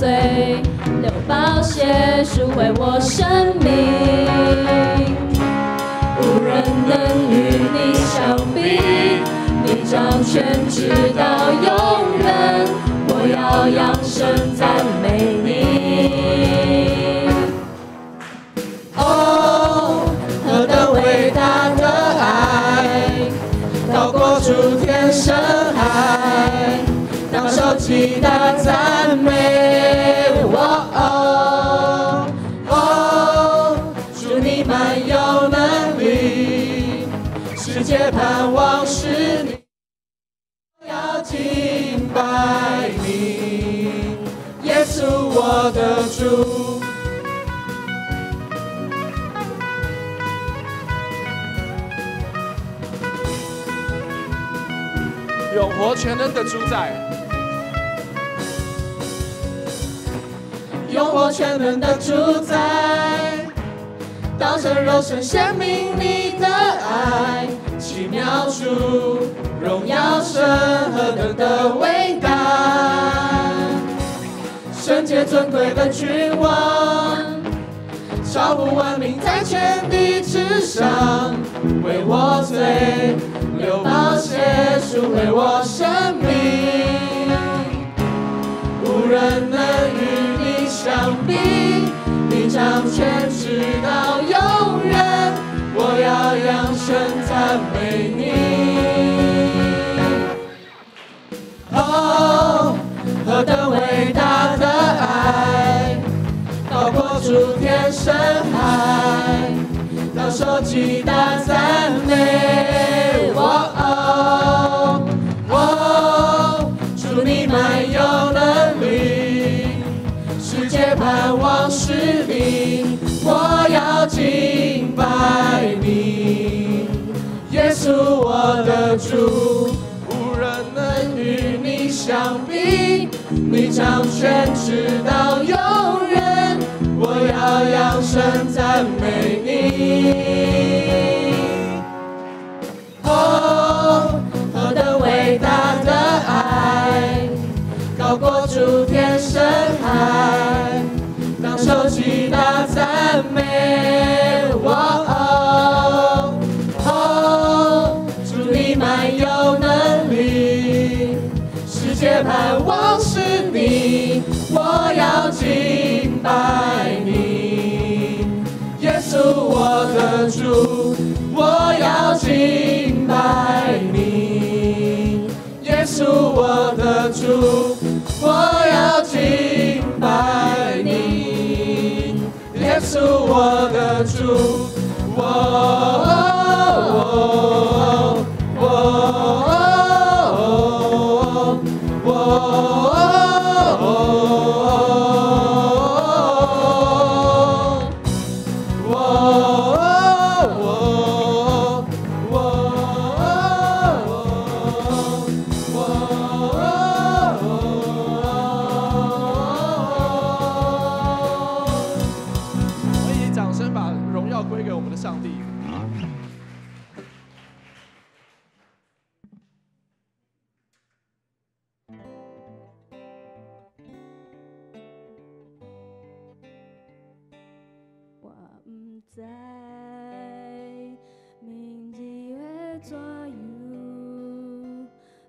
罪，流宝血赎回我生命。无人能与你相比，你掌权直到永远，我要扬声赞美你。哦，何等伟大的爱，高过诸天深海，当受极大赞美。哦，主你满有能力，世界盼望是你，要敬拜你，耶稣我的主。永活全能的主宰，永活全能的主宰，道成肉身显明你的爱，奇妙主，荣耀神何等的伟大，圣洁尊贵的君王，超乎万民在全地之上，为我罪流宝血赎回我生命，无人能与你相比，你掌权直到永远，我要扬声赞美你。哦，何等伟大的爱，高过诸天深海，当受极大赞美。主你满有能力，世界盼望是你，我要敬拜你，耶稣我的主，无人能与你相比，你掌权直到永远，我要扬声赞美你。哦，何等伟大的爱，高过诸天深海，当受极大赞美。主你满有能力，世界盼望是你，我要敬拜你，耶稣我的主，我要敬拜你，耶稣我的主，我要敬拜你，耶稣我的主，在明日的怎样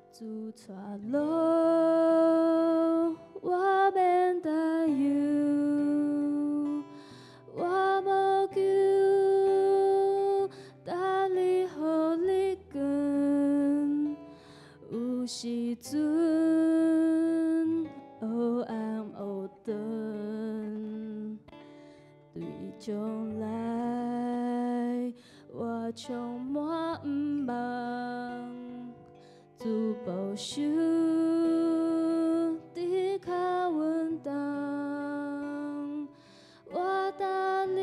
自带路，我免担忧，我无求，等你予你跟，有时阵黑暗黑长，对将来我充满毋望，自保守伫较稳当，我等你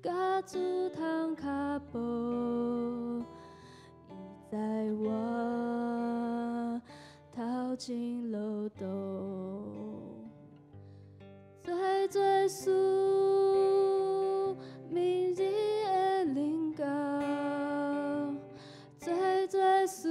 甲主通脚步，伊在我头前路途。最最事，明日的灵感；最最事，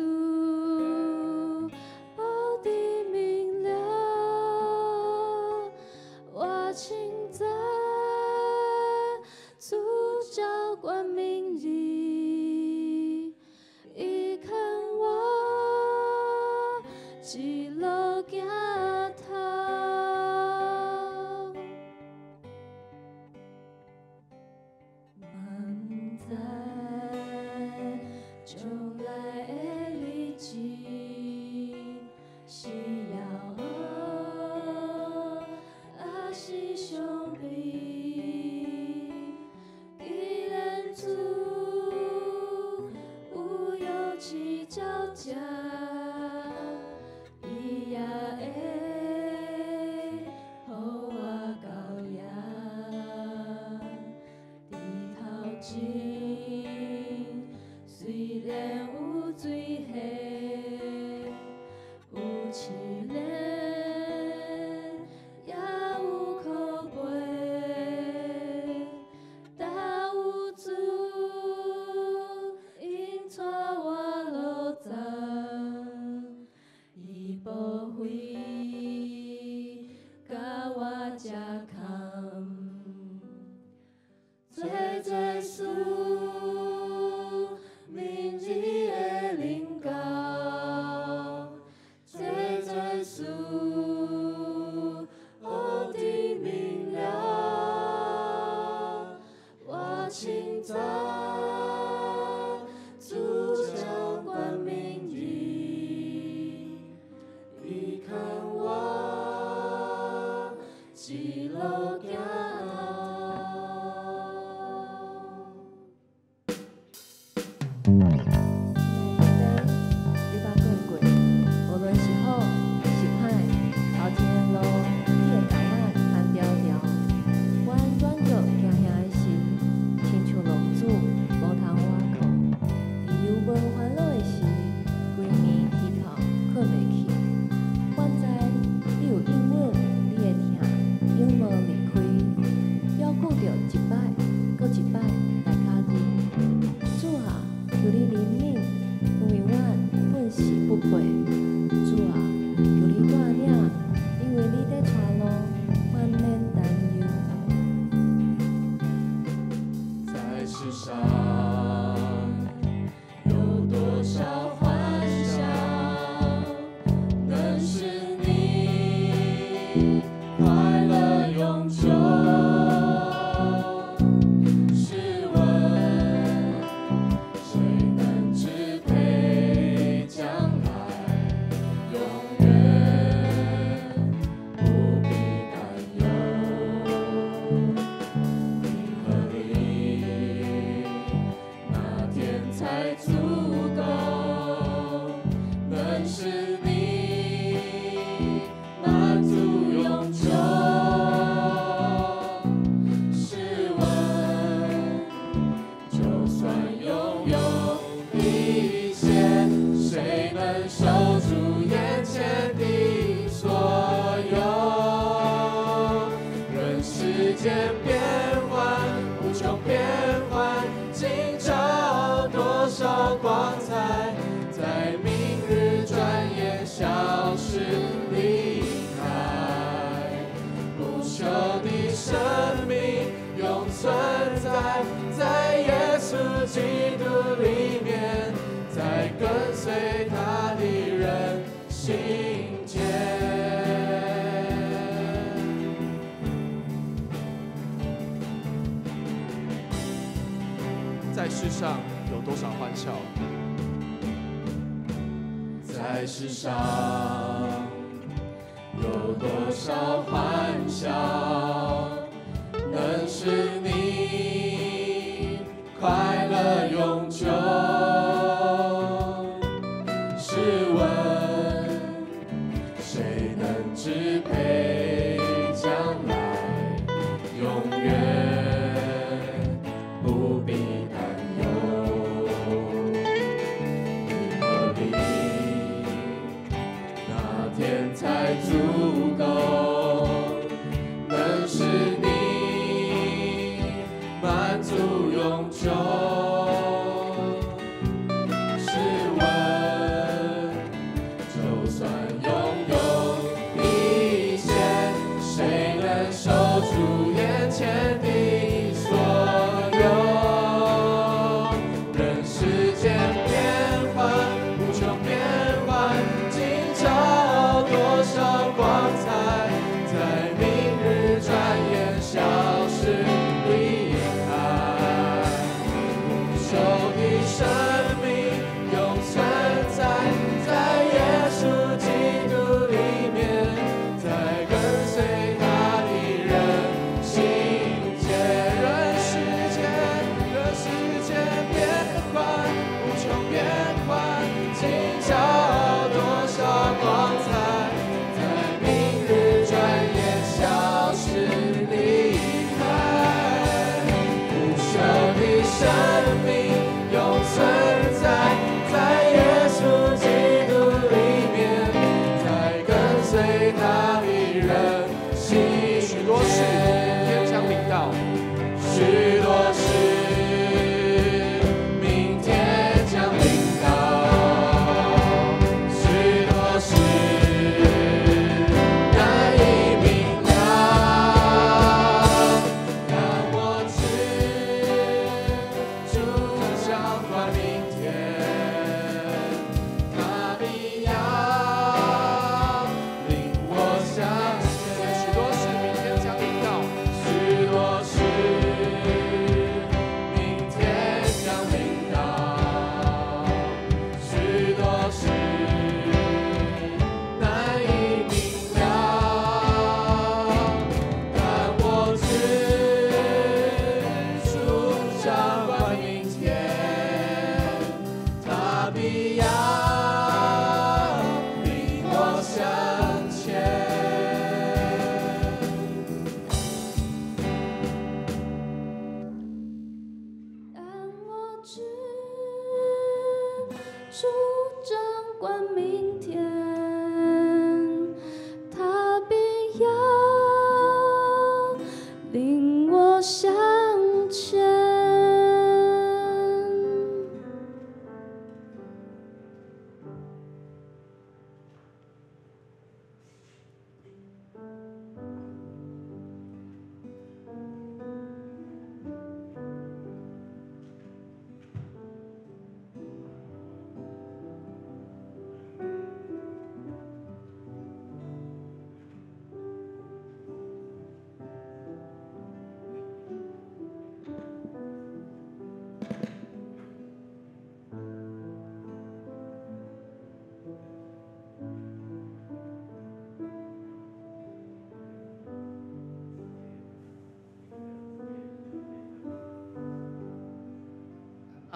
一路行在世上有多少欢笑？在世上有多少欢笑，能使你快乐永久？试问谁能支配将来？永远不必担忧。何必那天才足够，能使你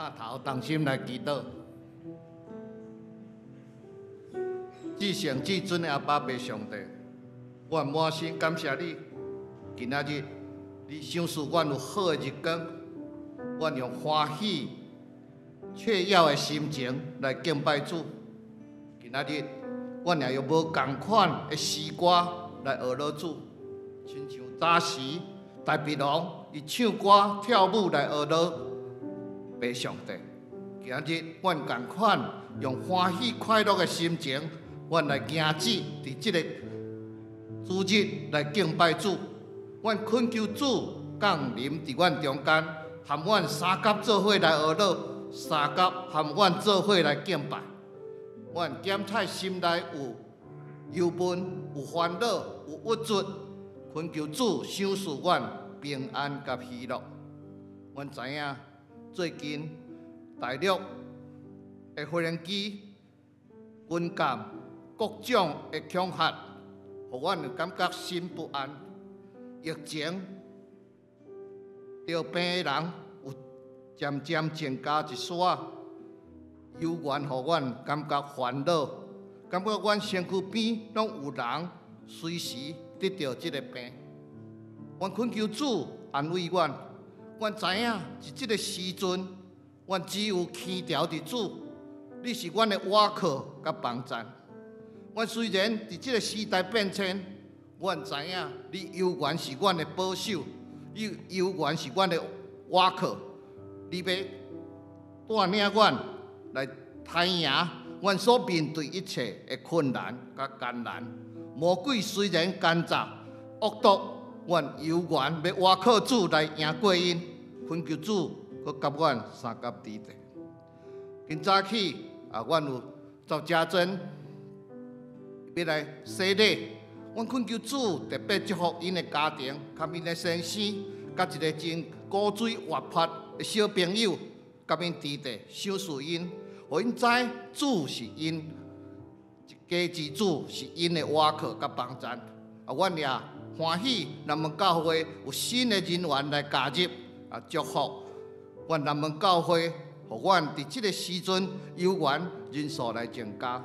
探头动心来祈祷。至圣至尊的阿爸爸上帝，我满心感谢你，今仔日你赏赐阮有好的日光，阮用欢喜雀跃的心情来敬拜主。今仔日阮也用无共款的诗歌来学老主，亲像早时大鼻龙伊唱歌跳舞来学老爸上帝。今日阮共款用欢喜快乐的心情，阮来行止伫即个主日来敬拜主。阮恳求主降临伫阮中间，含阮三甲做伙来学老，三甲含阮做伙来敬拜。阮检讨心内有忧闷、有烦恼、有郁卒，恳求主赏赐阮平安甲喜乐。阮知影最近大陆的无人机、军舰各种的恐吓，互阮感觉心不安。疫情得病的人有渐渐增加一丝，有缘互阮感觉烦恼，感觉阮身躯边拢有人随时得到即个病。阮恳求主安慰阮，阮知影是即个时阵，阮只有牵条伫主，你是阮的倚靠甲帮助。阮虽然伫即个时代变迁，阮知影你永远是阮的保守，你永远是阮的倚靠，你要带领阮来太赢阮所面对一切的困难甲艰难。魔鬼虽然奸诈恶毒，阮永远要倚靠主来赢过因。恳求主，佮甲阮三甲伫地。今早起阮有赵家珍要来洗礼，阮恳求主特别祝福因的家庭，甲因的先生，甲一个真古水活泼的小朋友，甲因伫地赏赐因，互因知主是因一家之主，是因的倚靠甲帮助。阮也欢喜南门教会有新的人员来加入，祝福阮南门教会，互阮伫即个时阵有缘人数来增加。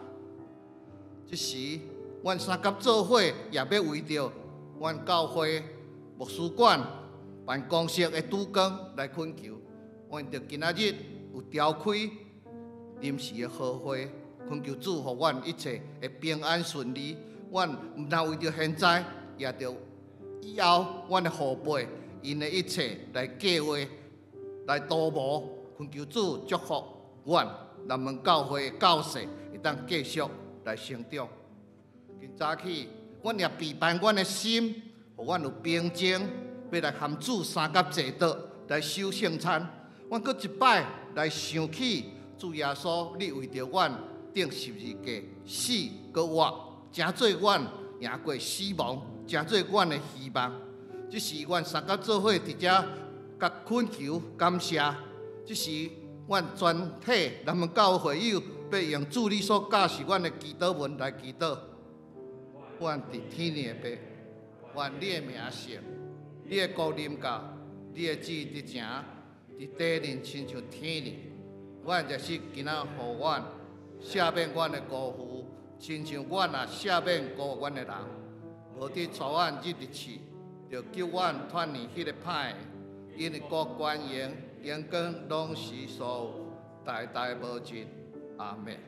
即时，阮三甲做伙也要为着阮教会牧师馆办公室的拄工来恳求，阮着今仔日有召开临时的好会，恳求主互阮一切会平安顺利。阮毋但为着现在，也着以后阮的后辈因的一切来计划、来度无，恳求主祝福阮南门教会的教士会当继续来成长。今早起，阮也备办阮的心，互阮有平静，要来含主三甲坐倒来守圣餐。阮搁一摆来想起主耶稣，你为着阮钉十字架死搁活，真做阮赢过死亡，真做阮的希望。这是阮三甲做伙伫遮甲恳求感谢。这是阮全体南门教会会友要用主你所教示阮的祈祷文来祈祷。阮伫天的爸，愿你的名圣，你的国临到，你的旨意伫正，伫地人亲像天人。阮若是今仔互阮赦免阮的辜负，亲像阮也赦免辜负阮的人，无伫带阮入入去，就救阮脱离迄个歹的，因为国权荣荣光拢是所有，代代无尽。阿门。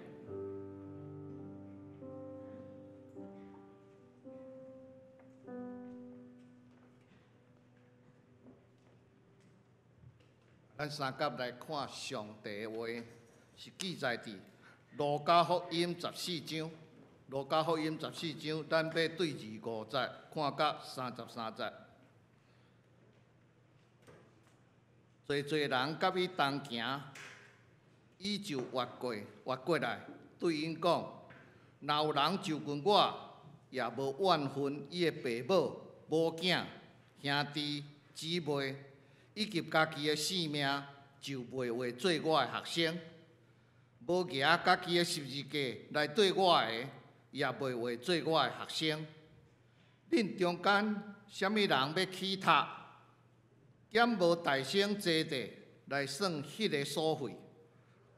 咱三甲来看上帝的话，是记载伫路加福音14章。路加福音14章，咱要对25节看到33节。侪人甲伊同行，伊就越过来，对因讲：若有人就近我，也无怨恨伊的爸母、母囝、兄弟姊妹。以及家己的性命，就袂为做我的学生；无举家己的十字架来对我的，也袂为做我的学生。恁中间什么人要起读，减无大声坐地来算迄个所费？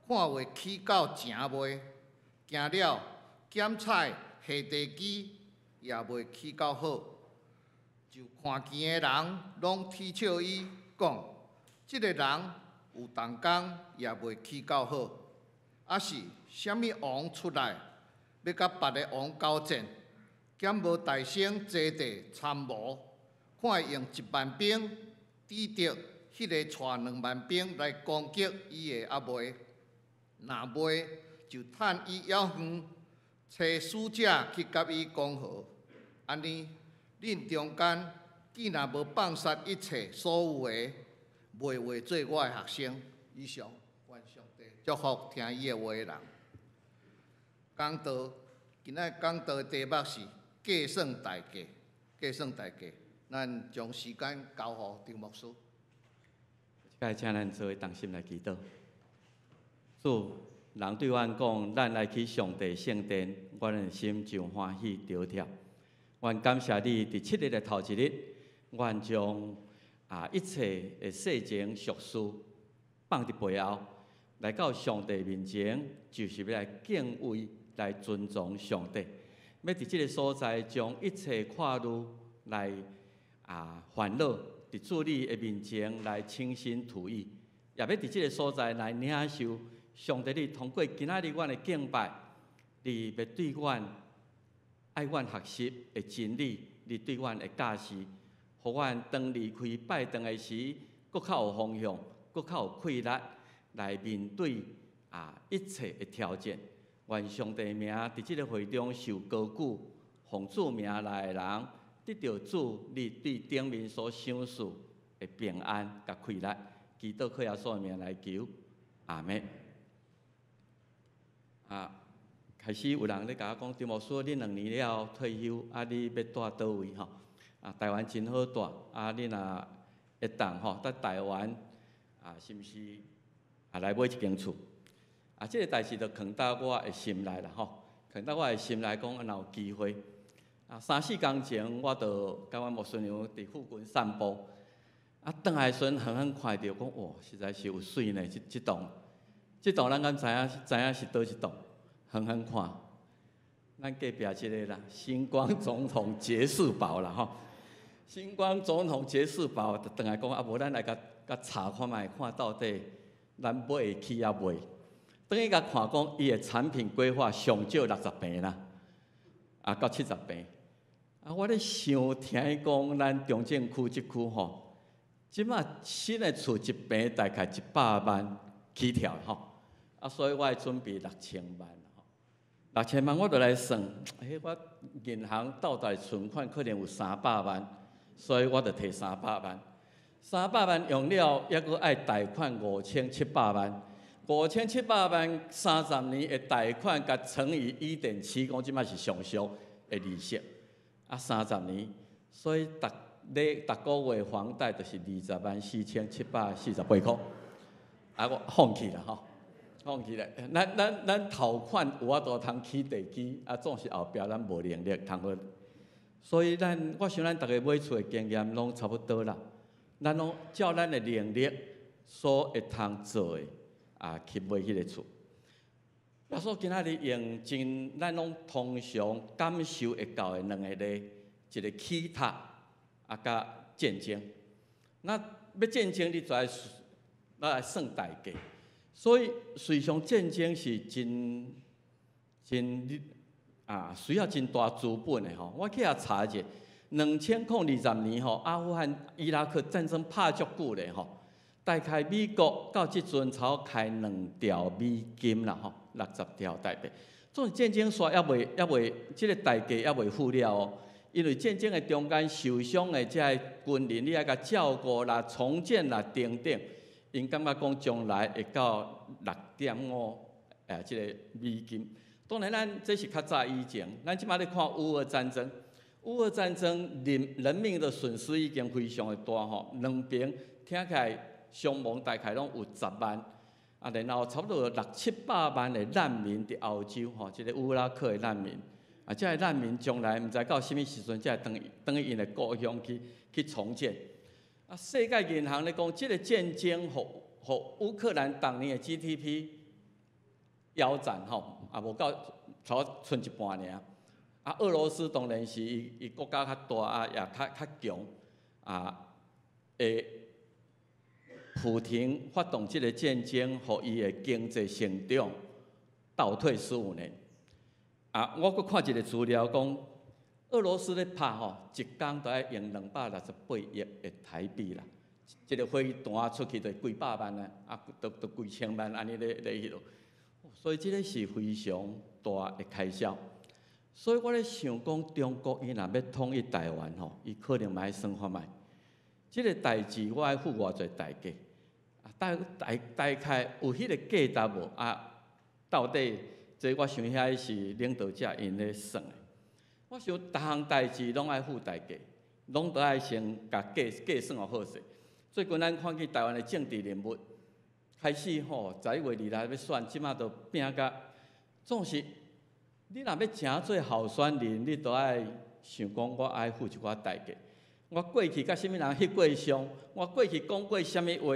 看话起到正袂，行了检采下地机也袂起到好，就看见的人拢踢笑伊，讲即个人有动工也袂起到好，啊是啥物王出来，要甲别个王交战，减无大声坐地参谋，看用10000兵抵着迄个带20000兵来攻击伊的阿妹，若袂就趁伊枵远，找使者去甲伊讲和，安尼恁中间既若无放杀一切所有的，袂话做我的学生。以上，愿上帝祝福听伊的话的人。讲道，今仔讲道的题目是计算大计，计算大计。咱将时间交予张牧师。该请咱做同心来祈祷。主，人对阮讲，咱来去上帝圣殿，阮的心就欢喜着跳。阮感谢你，伫7日的头一日，阮将一切的世情俗事放伫背后，来到上帝面前，就是要来敬畏、来尊重上帝。要伫即个所在，将一切跨路来烦恼，伫主你的面前来倾心吐意，也要伫即个所在来领受上帝你通过今仔日阮的敬拜，你要对阮爱阮学习的真理，你对阮的教示，互阮当离开拜堂的时，搁较有方向，搁较有气力来面对一切的挑战。愿上帝名伫即个会中受高举，奉主名来的人，得到主你对顶面所想事的平安甲快乐。祈祷靠耶稣的名来求，阿门。开始有人咧甲我讲，张牧师，你2年了退休，你要住倒位吼？台湾真好住，你若会当吼，在台湾是毋是来买一间厝？即个代志就藏到我的心内啦吼，藏到我的心内讲，若有机会，3、4工前，我就甲阮牧师娘伫附近散步，转来时远远看到，讲哇，实在是有水呢！即栋，咱敢知影是倒一栋？远远看，咱隔壁即个啦，星光总统结束堡啦吼，星光总统结束堡，就转来讲无咱来甲查看卖，看到底咱买会起袂？等于甲看讲，伊的产品规划上少60平啦，到70平。我咧想听伊讲，咱中正区即区吼，即马新的厝一平大概100万起跳吼，所以我会准备6000万吼，6000万我就来算，我银行倒台存款可能有300万，所以我就摕300万，300万用了，还阁爱贷款5700万。5700万30年的贷款，甲乘以1.7，讲即摆是上俗的利息，30年，所以逐个月房贷就是204748块，我放弃啦吼，放弃啦。咱头款有法度通起地基，总是后壁咱无能力通好，所以我想咱逐个买厝的经验拢差不多啦，咱拢照咱的能力所会通做的。去买迄个厝，所以今仔日用咱拢通常感受会到的2个例，一个起塔，甲战争。那要战争，你就要来算代价。所以，随上战争是真需要真大资本的吼。我去遐查者，2020年吼，阿富汗、伊拉克战争拍足久咧吼。大概美国到即阵才开2条美金啦吼，60条台币。总战争煞还袂，即个代价还袂付了哦。因为战争的中间受伤的这些军人，你爱甲照顾啦、重建啦等等，因感觉讲将来会到6.5即个美金。当然，咱这是较早以前，咱即摆咧看乌俄战争，乌俄战争人命的损失已经非常的大吼，两边听起来。伤亡大概拢有10万，然后差不多600-700万的难民伫欧洲吼，即个乌拉克的难民，即个难民将来毋知到什么时阵才会回因的故乡去重建。世界银行咧讲，即个战争互乌克兰当年的 GDP 腰斩吼，也无到差剩一半尔。啊，俄罗斯当然是伊国家较大啊，也较强啊，会普廷发动这个战争，互伊的经济成长倒退15年。啊，我阁看一个资料讲，俄罗斯咧拍吼，一工都要用268亿的台币啦。一个飞弹出去就几百万啊，啊，都几千万安尼咧迄落，所以这个是非常大的开销。所以我咧想讲，中国伊若要统一台湾吼，伊可能嘛要算看觅，即个代志我爱付偌济代价，啊，大概有迄个价值无啊？到底这我想遐是领导者因咧算的。我想逐项代志拢爱付代价，拢都爱先甲计算好势。最近咱看见台湾的政治人物开始吼，11月2日要选，即马都拼甲总是。你若要诚做候选人，你都爱想讲，我爱付一寡代价。我过去甲什物人翕过相，我过去讲过什物话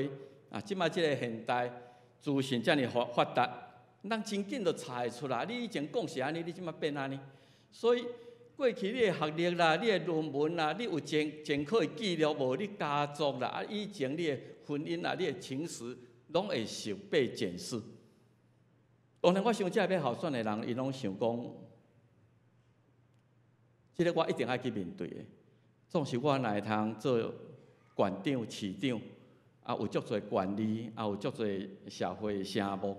啊？即摆即个现代资讯遮尔发达，人真紧就查会出来。你以前讲是安尼，你即摆变安尼。所以过去你的学历啦、你的论文啦、你有前科的记录无？你家族啦、啊以前你的婚姻啦、你的情史，拢会受被检视。当然，我想这要候选的人，伊拢想讲，这个我一定爱去面对的。总是我若会通做县长、市长，啊有足侪权利，啊有足侪社会声望，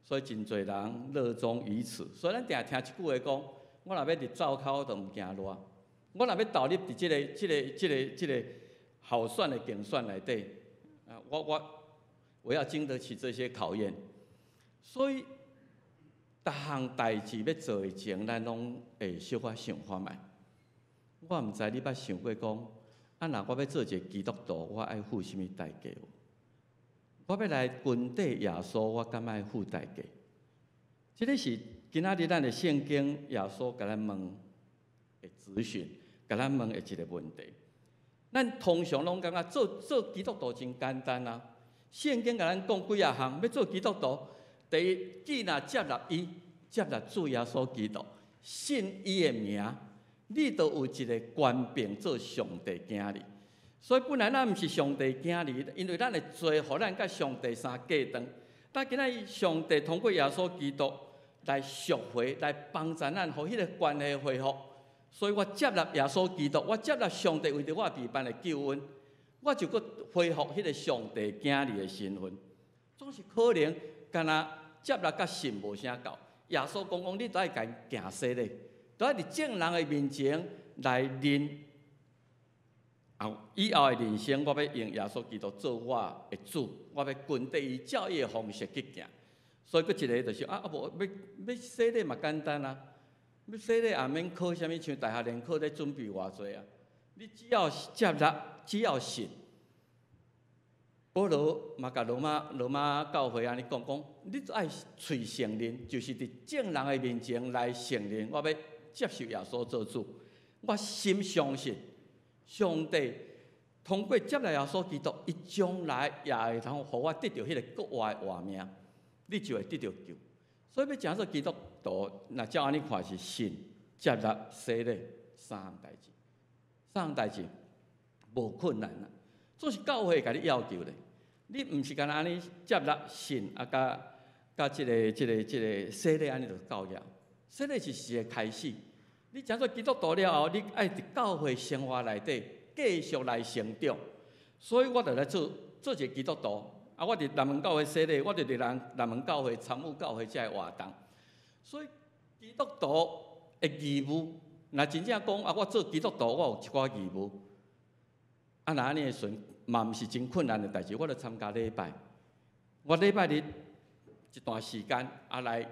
所以真侪人热衷于此。所以咱定听一句话讲，我若要入灶口，就毋惊热；我若要投入伫这个候选的竞选内底，啊我要经得起这些考验，所以。逐项代志要做以前，咱拢会小可想看觅。我毋知你捌想过讲，啊，若我要做一个基督徒，我爱付什物代价？我要来跟缀耶稣，我敢爱付代价？这个是今仔日咱的圣经耶稣甲咱问的咨询，甲咱问的一个问题。咱通常拢感觉做基督徒真简单啊。圣经甲咱讲几啊项，要做基督徒。第一，既然接纳伊，接纳主耶稣基督，信伊的名，你就有一个权柄做上帝囝儿。所以本来咱毋是上帝囝儿，因为咱的罪，互咱甲上帝相隔断。但今仔上帝通过耶稣基督来赎回，来帮助咱，互迄个关系恢复。所以我接纳耶稣基督，我接纳上帝为着我备办的救恩，我就搁恢复迄个上帝囝儿的身份。总是可能，干那。接纳甲信无啥够，耶稣讲，你都爱家行洗礼，都爱伫正人的面前来认。以后的人生，我要用耶稣基督做我的主，我要跟缀伊教义的方式去行。所以，佫一个就是无要洗礼嘛简单啊，要洗礼也免考啥物像大学联考咧准备偌济啊，你只要接纳，只要信。保罗嘛，甲罗马教会安尼讲，你爱喙承认，就是伫正人的面前来承认，我要接受耶稣做主。我心相信，上帝通过接纳耶稣基督，伊将来也会通互我得到迄个国外的活命，你就会得到救。所以要讲做基督徒，那照安尼看是信、接纳、洗礼三项代志，无困难啦。总是教会甲你要求咧，你毋是干那安尼接纳信啊，甲即个洗礼安尼就够了。洗礼是一个开始，你讲做基督徒了后，你爱伫教会生活内底继续来成长。所以我就来做一个基督徒啊！我伫南门教会洗礼，我就伫南门教会参与教会遮个活动。所以基督徒的义务，若真正讲啊，我做基督徒，我有一寡义务。啊，那安尼的时阵，嘛毋是真困难的代志。我著参加礼拜，我礼拜日一段时间啊，来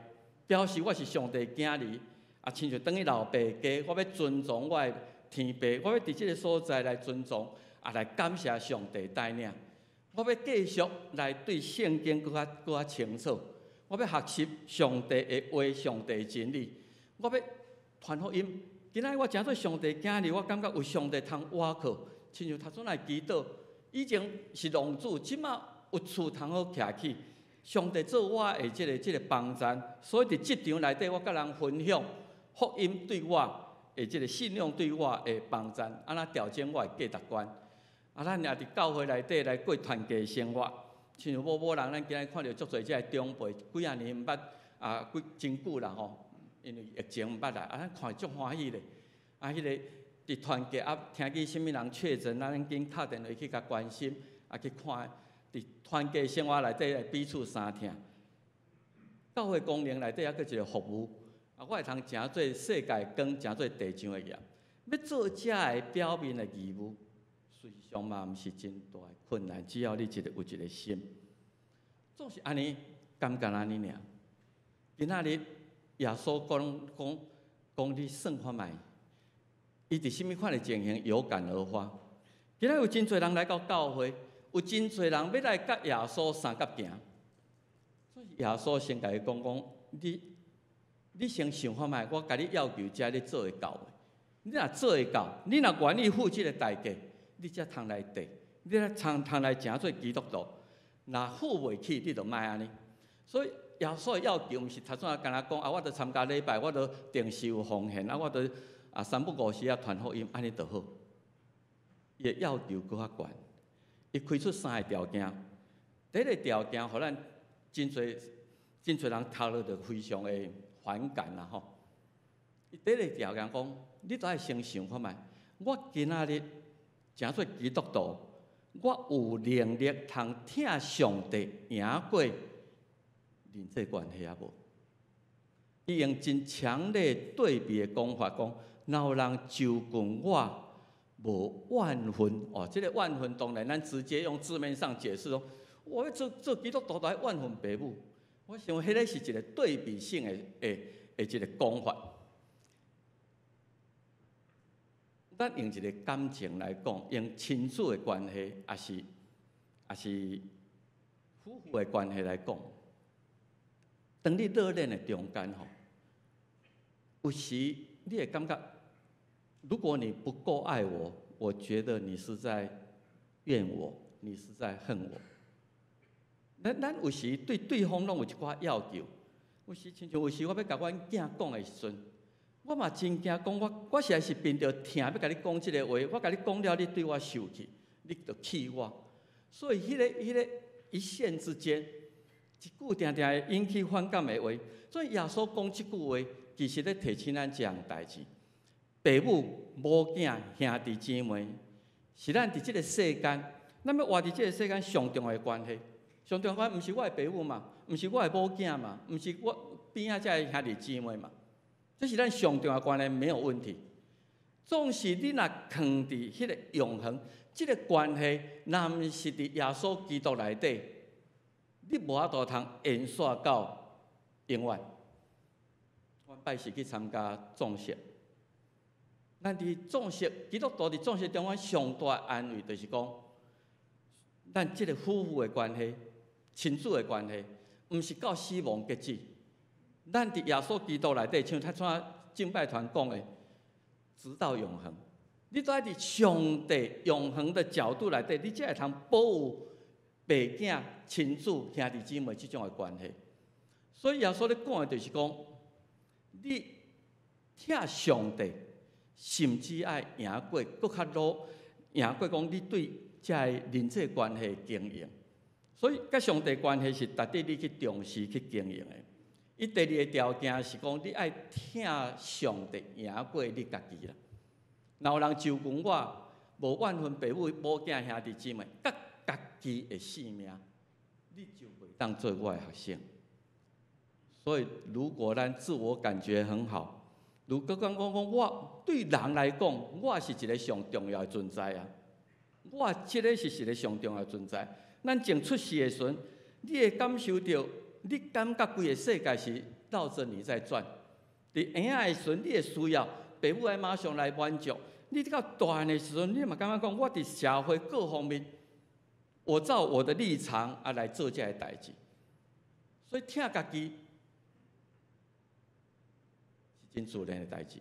表示我是上帝囝儿啊，亲像等于老爸家，我要尊重我的天父，我要伫即个所在来尊重啊，来感谢上帝带领。我要继续来对圣经更较清楚，我要学习上帝的话，上帝的真理。我要传福音。今仔我诚做上帝囝儿，我感觉有上帝通倚靠。亲像头先来祈祷，以前是浪子，即马有厝通好徛起，上帝做我的即个帮站，所以伫即场内底，我甲人分享福音对我的即个信仰对我的帮站，安那调整我的价值观。咱也伫教会内底来过团结生活，像某人，咱今日看到足侪即个长辈，几啊年毋捌真久啦吼，因为疫情毋捌来，咱看足欢喜咧。迄个伫团结听见什物人确诊，咱紧敲电话去甲关心，去看。伫团结生活内底来彼此相听，教会功能内底还佫一个服务，我会通诚做世界光，诚做地上的盐。要做遮个表面的义务，实际上嘛毋是真大的困难，只要你有一个心，总是安尼，简单安尼尔。今仔日耶稣讲你算看卖，伊伫什物款的情形有感而发？今仔有真侪人来到教会。有真侪人要来甲耶稣相甲行，所以耶稣先甲伊讲，你先想看卖，我甲你要求遮你做会到的。你若做会到，你若愿意付即个代价，你才通来得，你才通来诚做基督徒。若付袂起，你就莫安尼。所以耶稣的要求，毋是头先干那讲我着参加礼拜，我着定时有奉献，我着三不五时传福音，安尼就好。伊的要求搁较悬。伊开出3个条件，第一个条件，互咱真侪人读了就非常的反感啦吼。伊第一个条件讲，你都爱先想看觅，我今仔日诚做基督徒，我有能力通听上帝赢过人际关系啊无？伊用真强烈对比的讲法讲，若有人就近我。无万分哦，这个万分当然，咱直接用字面上解释说，我要做基督徒，就要万分爸母。我想，迄个是一个对比性的一个讲法。咱用一个感情来讲，用亲子的关系，也是夫妇的关系来讲，当你热恋的中间吼，有时你会感觉。如果你不够爱我，我觉得你是在怨我，你是在恨我。咱有时对对方拢有一寡要求，有时亲像有时我要甲阮囝讲的时阵，我嘛真惊讲我实在是变着疼，要甲你讲即个话，我甲你讲了，你对我生气，你就气我。所以迄个一线之间，一句定定会引起反感的话，所以耶稣讲即句话，其实咧提醒咱一样代志。父母、母囝、兄弟姊妹，是咱伫即个世间，咱要活伫即个世间上重要的关系。上重要关系，毋是我的父母嘛，毋是我的母囝嘛，毋是我边仔遮的兄弟姊妹嘛，这是咱上重要的关系，没有问题。总是你若藏伫迄个永恒，即个关系，若毋是伫耶稣基督内底，你无法度通延续到永远。我拜时去参加葬式。咱伫葬式，基督徒伫葬式中，阮上大安慰就是讲，咱即个夫妇的关系、亲子的关系，毋是到死亡结止。咱伫耶稣基督内底，像他像敬拜团讲的，直到永恒。你都爱伫上帝永恒的角度内底，你才会通保护爸囝、亲子、兄弟姊妹即种的关系。所以耶稣咧讲的就是讲，你听上帝。甚至爱赢过，搁较赢过讲你对这人际关系经营，所以甲上帝关系是值得你去重视去经营的。伊第二个条件是讲你爱听上帝赢过你家己啦。若有人就近我，无万分爸母、母囝、兄弟姊妹，甲家己的性命，你就袂当做我的学生。所以，如果咱自我感觉很好。如果讲我对人来讲，我是一个上重要的存在啊！我这个是一个上重要的存在。咱正出世的时阵，你会感受到，你感觉规个世界是绕着你在转。伫婴仔的时阵，你的需要，父母爱马上来满足。你到大汉的时阵，你嘛感觉讲，我伫社会各方面，我照我的立场来做这个代志。所以听家己。真自然的代志，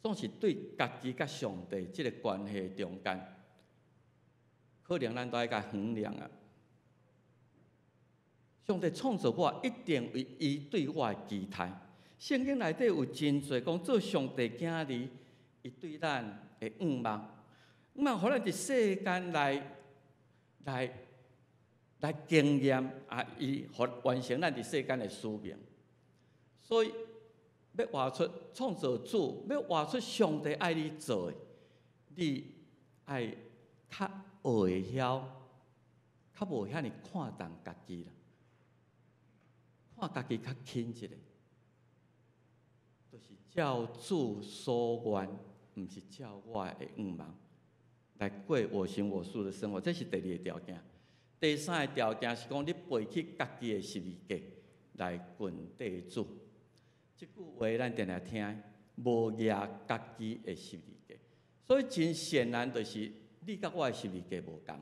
总是对家己甲上帝即个关系中间，可能咱都爱甲衡量啊。上帝创造我，一定有伊对我的期待。圣经内底有真侪讲做上帝囝儿，伊对咱的愿望，互咱伫世间来经验伊完成咱伫世间的使命。所以要活出创造主，要活出上帝爱你做的，你爱较会晓，较无遐尼看重家己啦，看家己较轻一点。就是照主所愿，毋是照我的愿望来过我行我素的生活，这是第二个条件。第三个条件是讲，你背起家己的十字架来跟地主。这句话咱定定听，无举家己的十字架，所以真显然就是你甲我的十字架无共。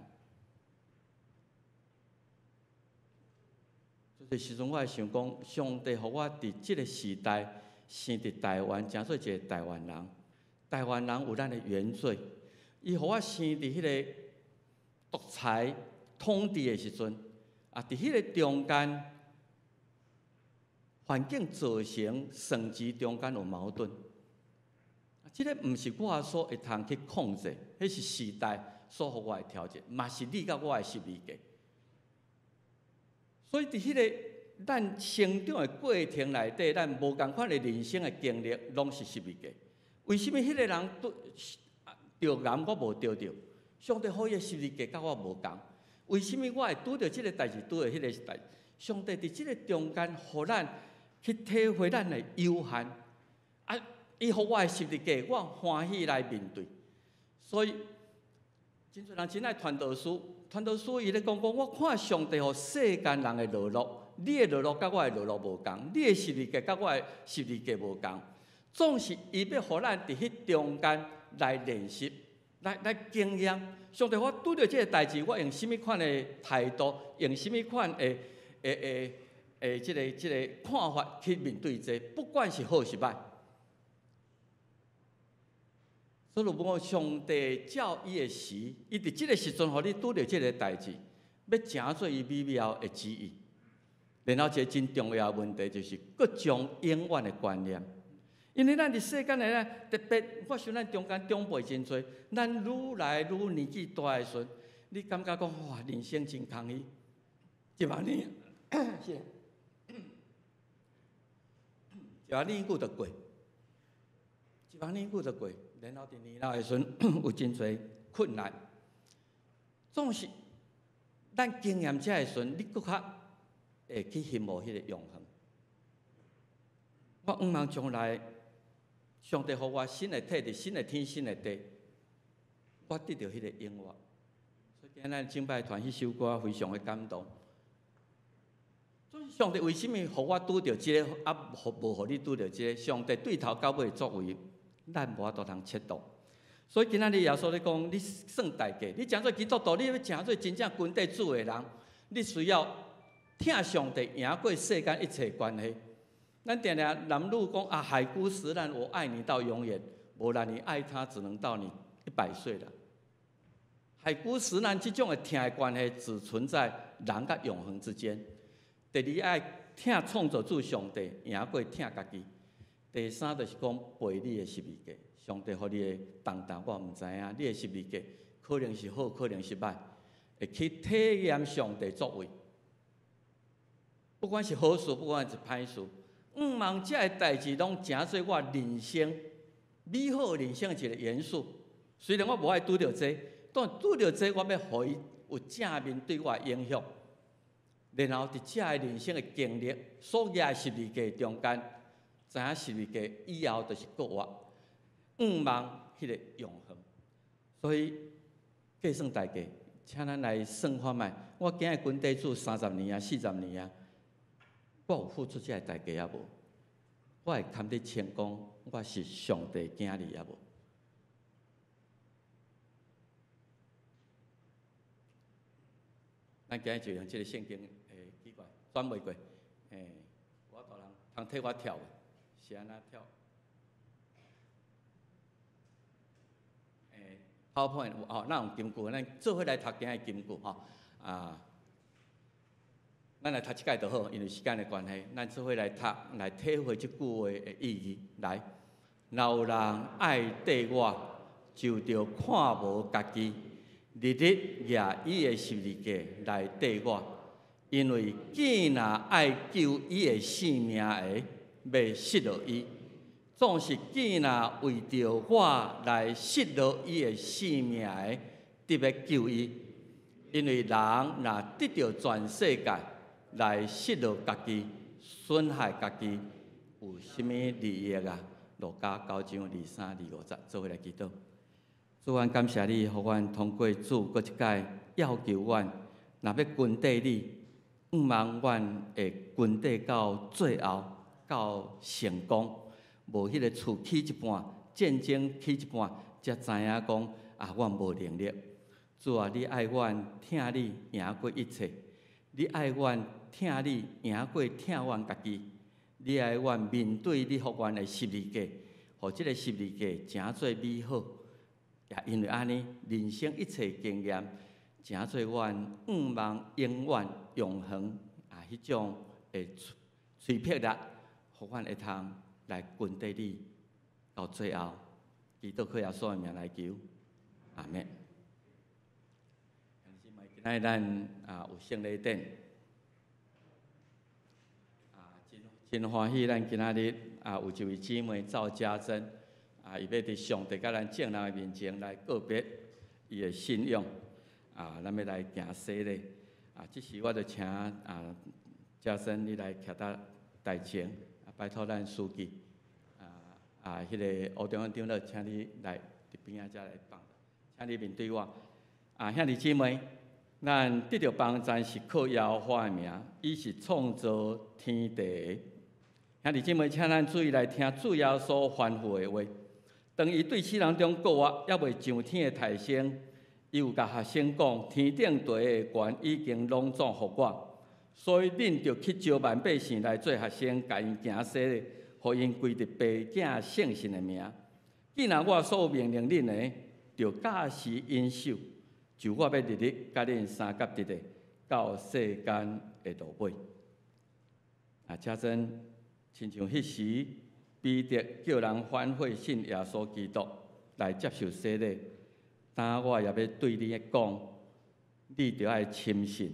这时阵，我会想讲，上帝互我伫即个时代。生伫台湾，诚做一个台湾人。台湾人有咱的原罪，伊互我生伫迄个独裁统治的时阵，伫迄个中间环境造成甚至中间有矛盾。即个毋是我所会通去控制，迄是时代所互我的条件，嘛是你甲我的十字架。所以伫迄个咱成长的过程内底，咱无共款的人生的经历，拢是十字架。为什么迄个人着癌，我无着着？上帝予伊的十字架甲我无共。为什么我会拄着即个代志，拄着迄个代志？上帝伫即个中间，互咱去体会咱的有限。伊予我的十字架，我欢喜来面对。所以，真侪人真爱传道书，伊咧讲，我看上帝互世间人的落落。你的落落甲我的落落无共，你的十字架甲我的十字架无共，总是伊要互咱伫迄中间来练习，来经验。上帝，我拄着即个代志，我用什么款的态度，用什么款的即个看法去面对这，不管是好是歹。所以，如果上帝照伊的时，伊伫即个时阵，互你拄着即个代志，要诚做伊美妙的旨意。然后一个真重要的问题就是各种永远的观念，因为咱伫世间内特别，我想咱中间长辈真多，咱愈来愈年纪大的时阵，你感觉讲哇，人生真空虚，100年，是，100年久就过，100年久就过，然后伫年老的时阵有真多困难，总是咱经验这的时阵，你搁较。会去羡慕迄个永恒。我希望将来上帝予我新的体质、新的天、新的地，我得到迄个永远。所以今日咱敬拜团迄首歌非常的感动。所以上帝为什么予我拄着即个，无互你拄着即个？上帝对头到尾作为，咱无法度通测度。所以今仔日耶稣咧讲，你算代价，你诚做基督徒，你要诚做真正军队主的人，你需要。听上帝赢过世间一切关系，咱定定男女讲海枯石烂，我爱你到永远，无然你爱他只能到你100岁了。海枯石烂这种的听的关系，只存在人甲永恒之间。第二爱听创造主上帝赢过听家己。第三就是讲背你的十字架，上帝予你的重担，我毋知影，你的十字架可能是好，可能是歹，会去体验上帝作为。不管是好事，不管是歹事，望这个代志拢诚做我人生美好人生的一个元素。虽然我无爱拄着这，但拄着这，我要互伊有正面对我的影响。然后伫这个人生的经历，所举十字架中间，知影十字架以后就是国我，望迄个永恒。所以计算代价，请咱来算看卖。我今日军地主30年啊，40年啊。我有付出这个代价也无，我会堪得称讲我是上帝囝儿也无。咱今日就用这个圣经奇怪转袂过，我大人通替我跳，是安那跳？PowerPoint 咱用金句，咱做伙来读今日金句吼啊。咱来读一届就好，因为时间的关系，咱做伙来读，来体会这句话的意义。来，若有人爱缀我，就着看无家己，日日举伊的十字架来缀我。因为既若爱救伊的性命的，要失落伊；总是既若为着我来失落伊的性命的，得要救伊。因为人若得到全世界，来失落家己、损害家己，有甚物利益啊？路加9章23、25节，做伙来祈祷。主，阮感谢你，互阮通过主搁一届要求阮，若要跟缀你，毋茫阮会跟缀到最后，到成功。无迄个厝起一半，战争起一半，才知影讲啊，阮无能力。主啊，你爱阮，听你赢过一切。你爱阮，听你赢过听阮家己。你爱阮面对你互阮的十字架，互即个十字架诚做美好。也因为安尼，人生一切经验，诚做阮毋茫永远永恒啊！迄种的催迫力，互阮会通来跟缀你到最后。祈祷靠耶稣的名来求，阿门。今仔咱有圣礼典。真欢喜，咱今仔日有一位姊妹赵家珍伊要伫上帝甲咱众人的面前来告别伊的信仰咱要来行洗礼即时我就请家珍你来徛到台前拜托咱书记迄个吴中央长老，请你来伫边仔遮来帮，请你面对我兄弟姊妹。咱得到帮助是靠耶和华的名，伊是创造天地的。兄弟姊妹，请咱注意来听主耶稣吩咐的话。当伊对世人中告我，还未上天的台升，伊有甲学生讲：天顶地的权已经拢总互我，所以恁着去招万百姓来做学生，甲因行洗礼，互因归伫爸囝圣神的名。既然我所有命令恁的，着假时应守。就我要日日甲恁三甲日日到世间的落尾。家珍亲像迄时彼得叫人反悔信耶稣基督来接受洗礼，但我也要对你讲，你着爱深信，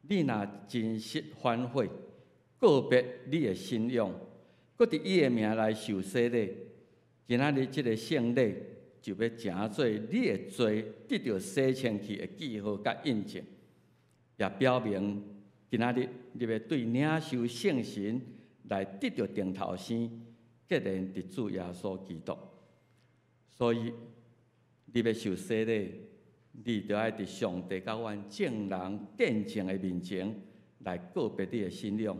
你若真实反悔，告别你的信仰，搁伫伊的名来受洗礼，今仔日即个圣礼。就要诚做你的罪得到洗清去的记号甲印证，也表明今仔日你要对领受圣神来得到定头生，结连伫主耶稣基督。所以你要受洗礼，你就要伫上帝甲阮众人见证的面前来告别你的信仰。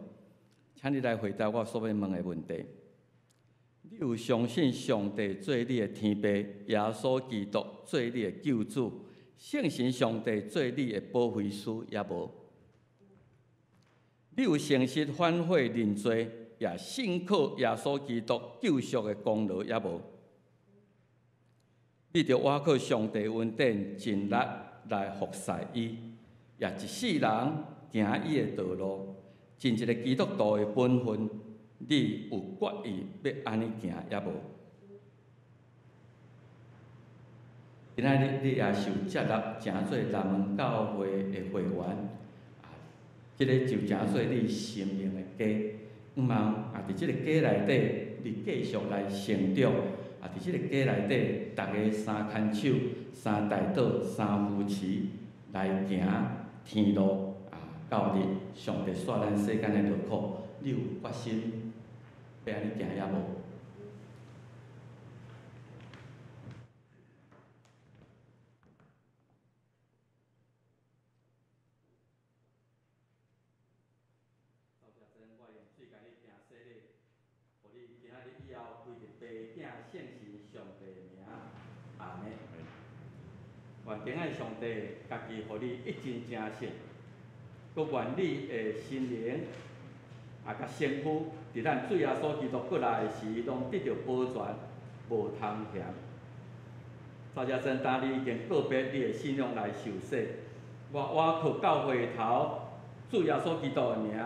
请你来回答我所要问的问题。你有相信上帝做你的天父，耶稣基督做你的救主，圣神上帝做你的保惠师，也无？你有诚实反悔认罪，也信靠耶稣基督救赎的功劳，也无？你着倚靠上帝恩典，尽力来服侍伊，也一世人行伊的道路，尽一个基督徒的本分。你有决意要安尼行，也无？今仔日你也受接纳，诚做南门教会的会员，即个就诚做你生命的家。毋茫伫即个家内底，你继续来成长。伫即个家内底，大家三牵手、三代祷、三扶持来行天路到日上帝煞咱世间的路苦，你有决心？要安尼行也无？赵家珍，我用水甲你行洗礼，互你今仔日以后归着爸囝圣神上帝的名，阿门。愿平安上帝家己，互你一真正实，佮愿你的心灵甲身躯。伫咱主耶稣基督过来时，拢得到保全，无通嫌。赵家珍，当你已经告别你的信仰来受洗，我靠教会头主耶稣基督的名，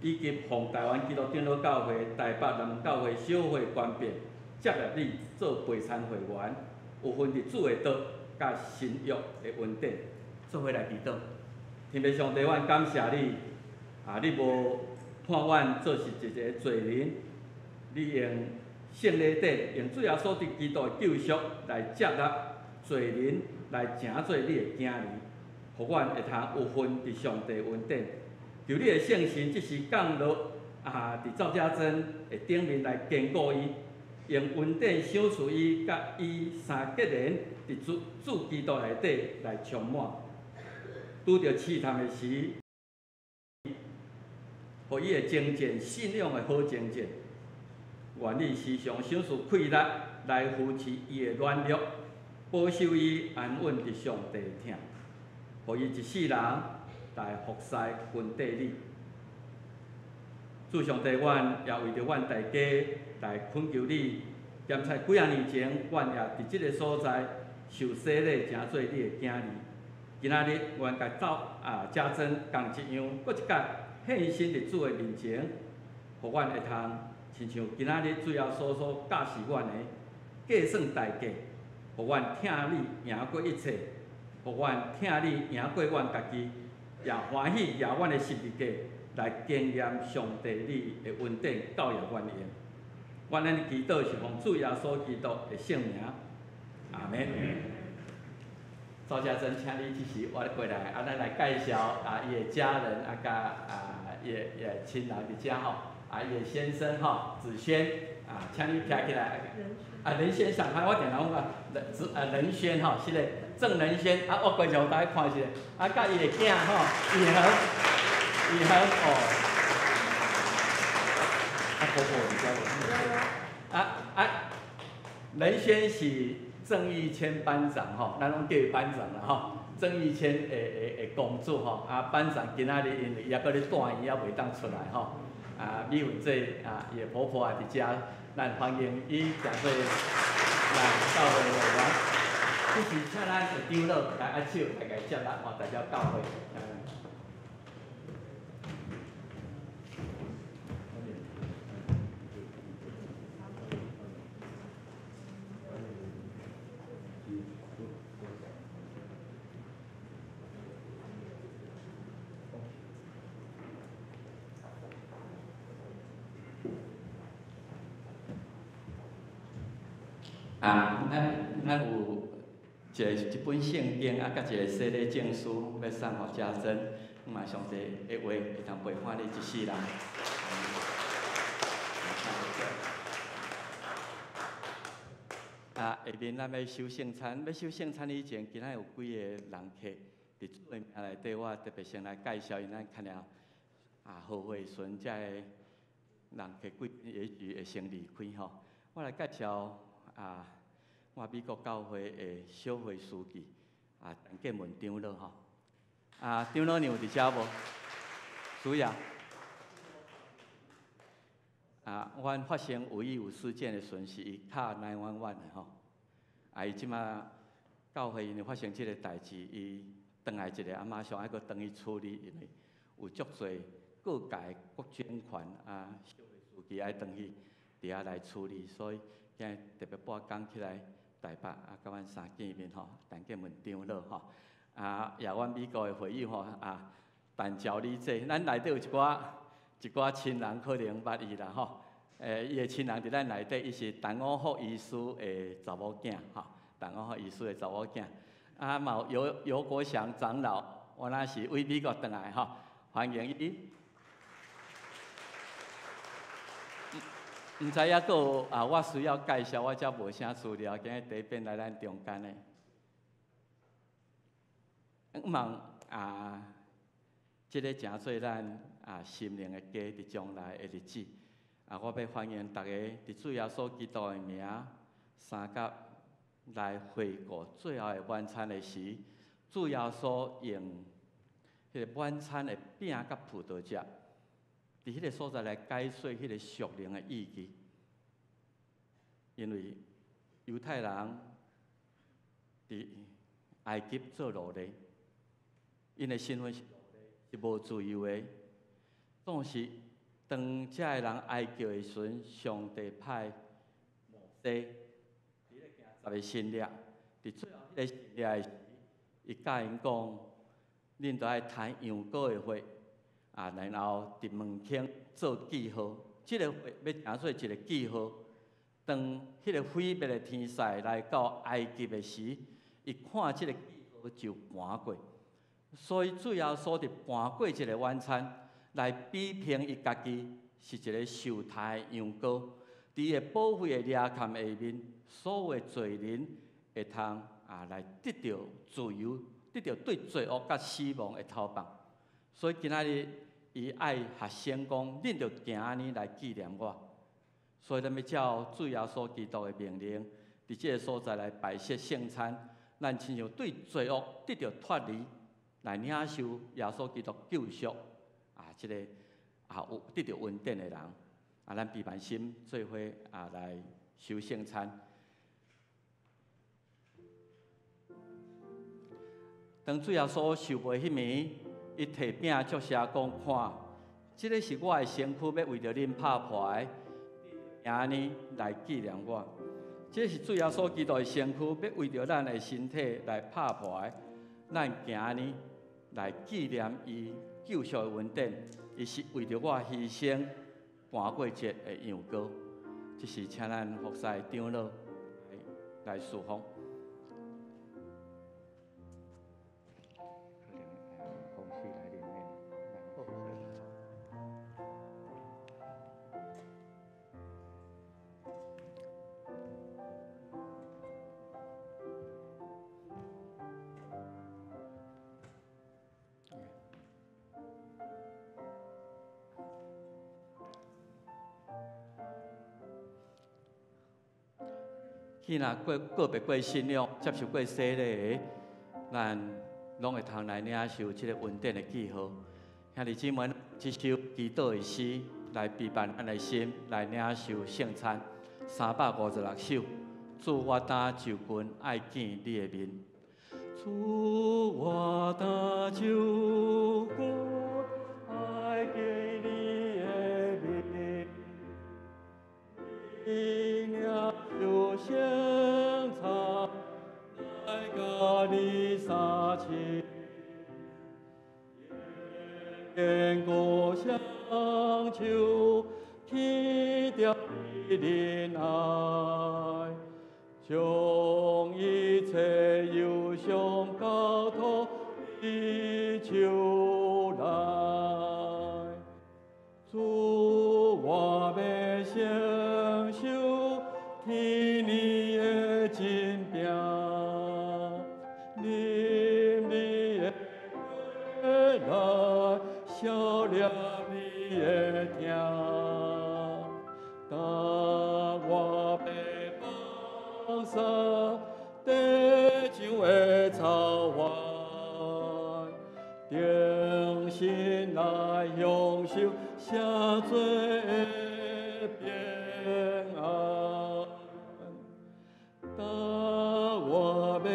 以及奉台湾基督长老教会、台北南教会小会关闭，接纳你做陪参会员，有份伫主的道甲新约的恩典，做伙来祈祷。天父上帝，阮感谢你，你无判阮做是一个罪人，你用圣礼典，用主耶稣基督的救赎来接纳罪人，来成做你的囝儿，互阮会通有份伫上帝恩典。求你的圣神即时降落伫赵家珍的顶面来坚固伊，用恩典赏赐伊，甲伊三结连伫主基督内底来充满。拄着试探的时，互伊的精进、信仰的好精进。愿你时常赏赐气力来扶持伊的软弱，保守伊安稳伫上帝听，互伊一世人来服侍君地你。主上帝，阮也为着阮大家来恳求你，检采几啊年前，阮也伫即个所在受洗礼，成做你的囝儿。今仔日，阮甲家珍共一样，搁一届献身伫主的面前，互阮会通亲像今仔日主要所教示阮的，计算代价，互阮听你赢过一切，互阮听你赢过阮家己，也欢喜也阮的十字架来经验上帝你的恩典教育阮的。阮安尼祈祷是奉主耶稣基督的圣名，阿门。赵家珍，请你即时我过来，咱来介绍伊的家人，甲伊的亲人伫遮吼，伊的先生吼，子轩，请你站起来。任轩上海，我定常讲，任轩吼，是个郑任轩，我过去互大家看一下，甲伊的囝吼，以恒哦，婆婆你知无？任轩是郑义谦班长吼，咱拢叫伊班长啦吼。郑义谦的公主吼，班长今仔日因为也搁咧带伊，也袂当出来吼。美云这伊的婆婆也伫遮，咱欢迎伊诚做来教会会员。即是请咱的长老来握手，来甲接纳，代表教会。咱有一本圣经，甲一个洗礼证书要送互家珍，上帝的话会通陪伴你一世人。下面咱要收圣餐，要收圣餐以前，今仔有几个人客伫主的名内底，我特别先来介绍因，咱看了何惠顺遮个人客也许会先离开吼。我来介绍我美国教会的小会书记陈建文长老吼。长老你有伫遮无？需要。阮发生有意有事件的时是伊敲911的吼。伊即马教会因为发生即个代志，伊转来一个马上还阁转去处理，因为有足侪各界各捐款小会书记爱转去伫遐来处理，所以今日特别拨工起来。台北甲阮三见面吼，陈建文长老吼，也阮美国的会友吼，但照你这，咱内底有一寡亲人可能捌伊啦吼，伊的亲人伫咱内底，伊是陈五福医师的查某囝吼，陈五福医师的查某囝，嘛有尤国祥长老，我那是为美国转来吼，欢迎伊。毋知影有我需要介绍，我则无啥资料，今日第一遍来咱中间的。望即个诚做咱心灵的家伫将来的日子。我要欢迎大家伫主耶稣基督的名，三甲来回顾最后的晚餐的时，主耶稣用迄个晚餐的饼甲葡萄汁。伫迄个所在来解说迄个属灵的意义，因为犹太人伫埃及做奴隶，因的身份是奴隶，是无自由的。总是当遮个人哀叫的时阵，上帝派摩西伫咧行10个新约，伫最后迄个新约的时，伊教因讲，恁着爱谈羊羔的血，然后伫门前做记号。即个血要行做一个记号。当迄个毁灭的天使来到埃及的时，伊看即个记号就搬过。所以主要所伫搬过一个晚餐，来比拼伊家己是一个受杀的羊羔，伫伊保护的掠坎下面，所有的罪人会通来得到自由，得到对罪恶甲死亡的逃放。所以今仔日伊爱学生讲，恁着行安尼来纪念我。所以咱要照主耶稣基督的命令，伫即个所在来摆设圣餐，咱亲像对罪恶得到脱离，来领受耶稣基督救赎即个有得到恩典的人咱备办心做伙来守圣餐。当主耶稣受卖迄暝，伊摕饼祝谢讲：看，即个是我的身躯，要为着恁拍破的。安尼来纪念我，这是主耶稣基督的身躯，要为着咱的身体来拍破的。咱行安尼来纪念伊救赎的恩典，伊是为着我牺牲搬过节的羊羔。这是请咱服侍长老来侍奉。去若个别过信仰，接受过洗礼，咱拢会通来领受即个恩典的记号。兄弟姊妹，一首祈祷的诗来备办咱的心，来领受圣餐。356首，主我担就近爱见你的面。主我担就近爱见你的面。就现场来甲你撒气，天国相求，天掉你怜爱，将一切忧伤交托你就来，主我要承受。听你的真病，啉你的血来消了你的痛。当我被放生，地上的草原，定心来享受赦罪的平安。当我要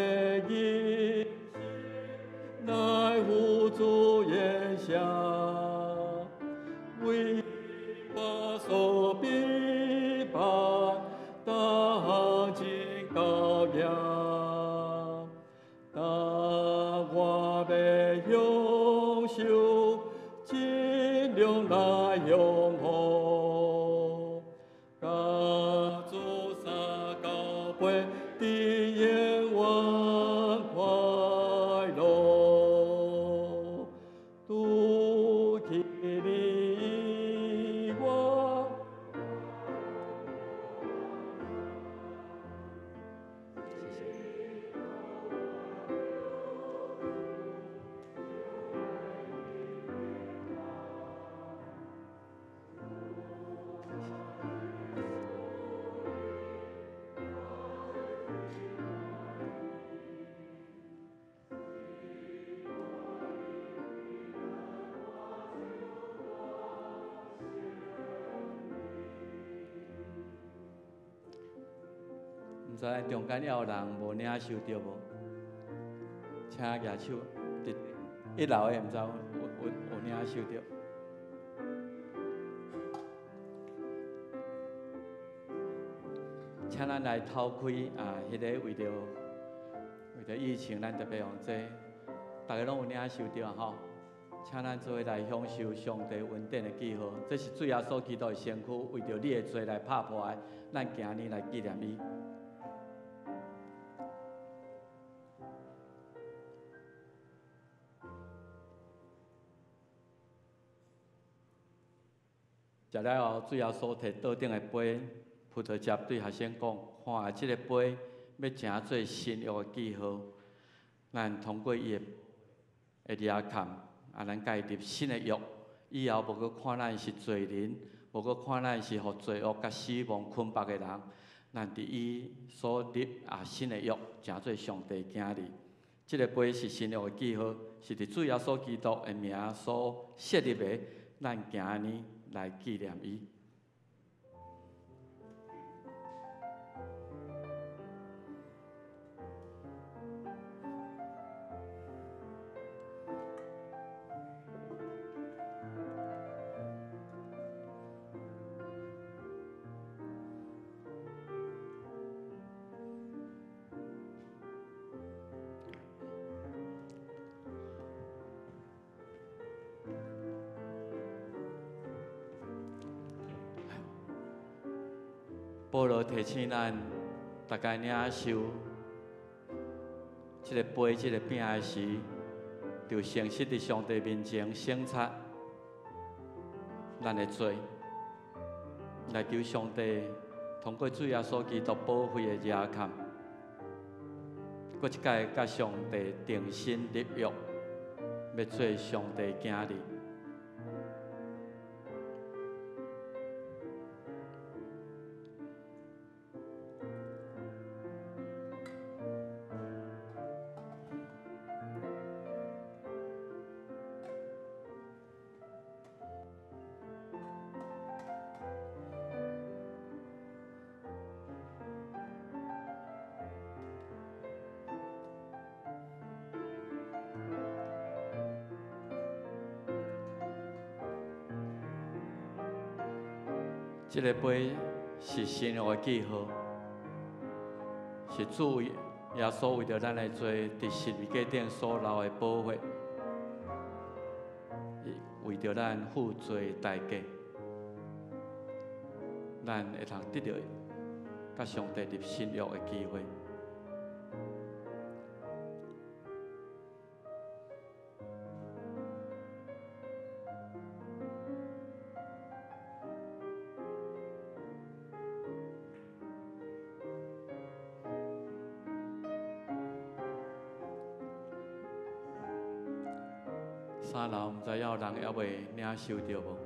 以来扶助眼下，为我所逼迫，当今羔羊。当我要享受尽量来拥护，甲主撒交杯的愿望快乐，都给你我。唔知中间还有人无领受到无？请举手，一楼的唔知有领受到。请咱来透开迄个为着疫情，咱特别用这，大家拢有领受到吼。请咱做伙来享受上帝恩典的记号，这是主耶稣基督的身躯，为着你的罪来拍破的，咱今日来纪念伊。食了后，主耶稣摕桌顶的杯葡萄汁对学生讲：看下即个杯要成做新约的记号，咱通过伊的裂坎，咱甲伊立新的约，以后无搁看咱是罪人，无搁看咱是互罪恶甲死亡捆绑的人，咱伫伊所立新的约，成做上帝囝儿。即个杯是新约的记号，是伫主耶稣基督的名所设立的，咱今日来纪念伊。保罗提醒咱，大家领受这个杯、这个饼的时，就诚实伫上帝面前省察咱的罪，来求上帝通过主耶稣基督宝血的热坎，搁一届甲上帝定心立约，要做上帝囝儿。这个杯是新约的记号，是主耶稣为着咱的罪，伫十字架顶所流的宝血，为着咱负罪代价，咱会通得到甲上帝立新约的机会。三楼毋知影人还未领受到无？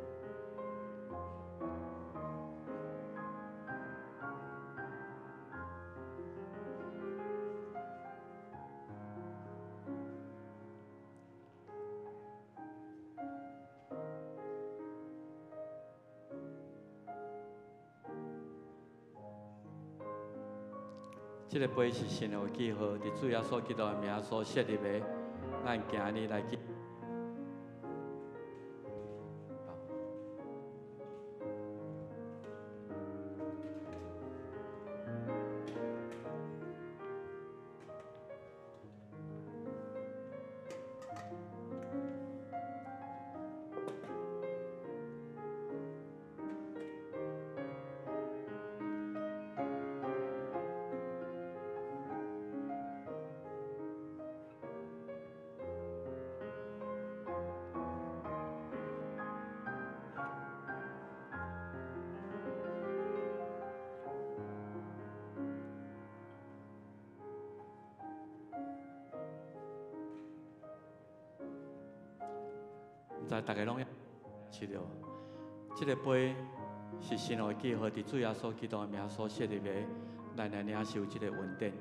这个杯是新约的记号，伫主耶稣基督的名所设立的，咱今日来记。毋知大家拢知道，这个杯是新约的记号，伫主耶稣基督的名所设立的，咱来领受这个恩典。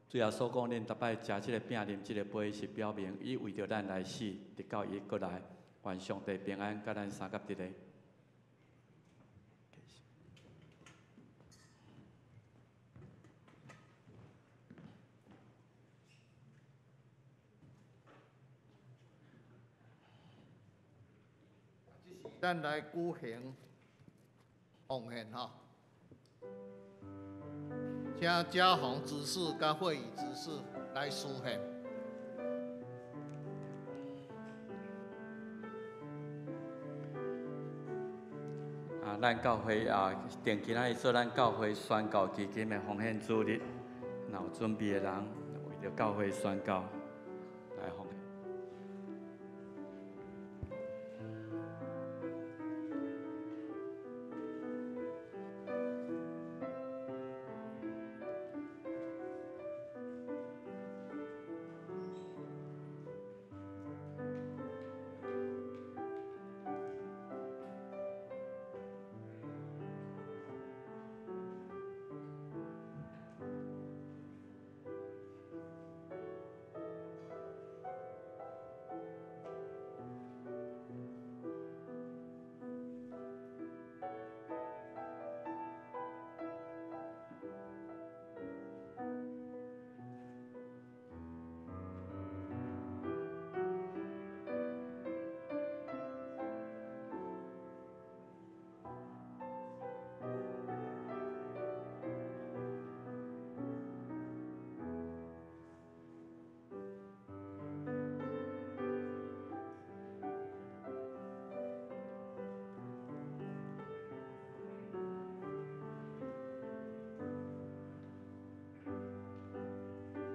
主耶稣讲，恁逐摆食这个饼、啉这个杯，是表明伊为着咱来死，直到伊过来，愿上帝平安，甲咱三甲一个。咱来举行奉献吼，请家宏执事甲会议执事来施献。咱教会定期来做咱教会宣告基金的奉献主日，若有准备的人为着教会宣告来奉献。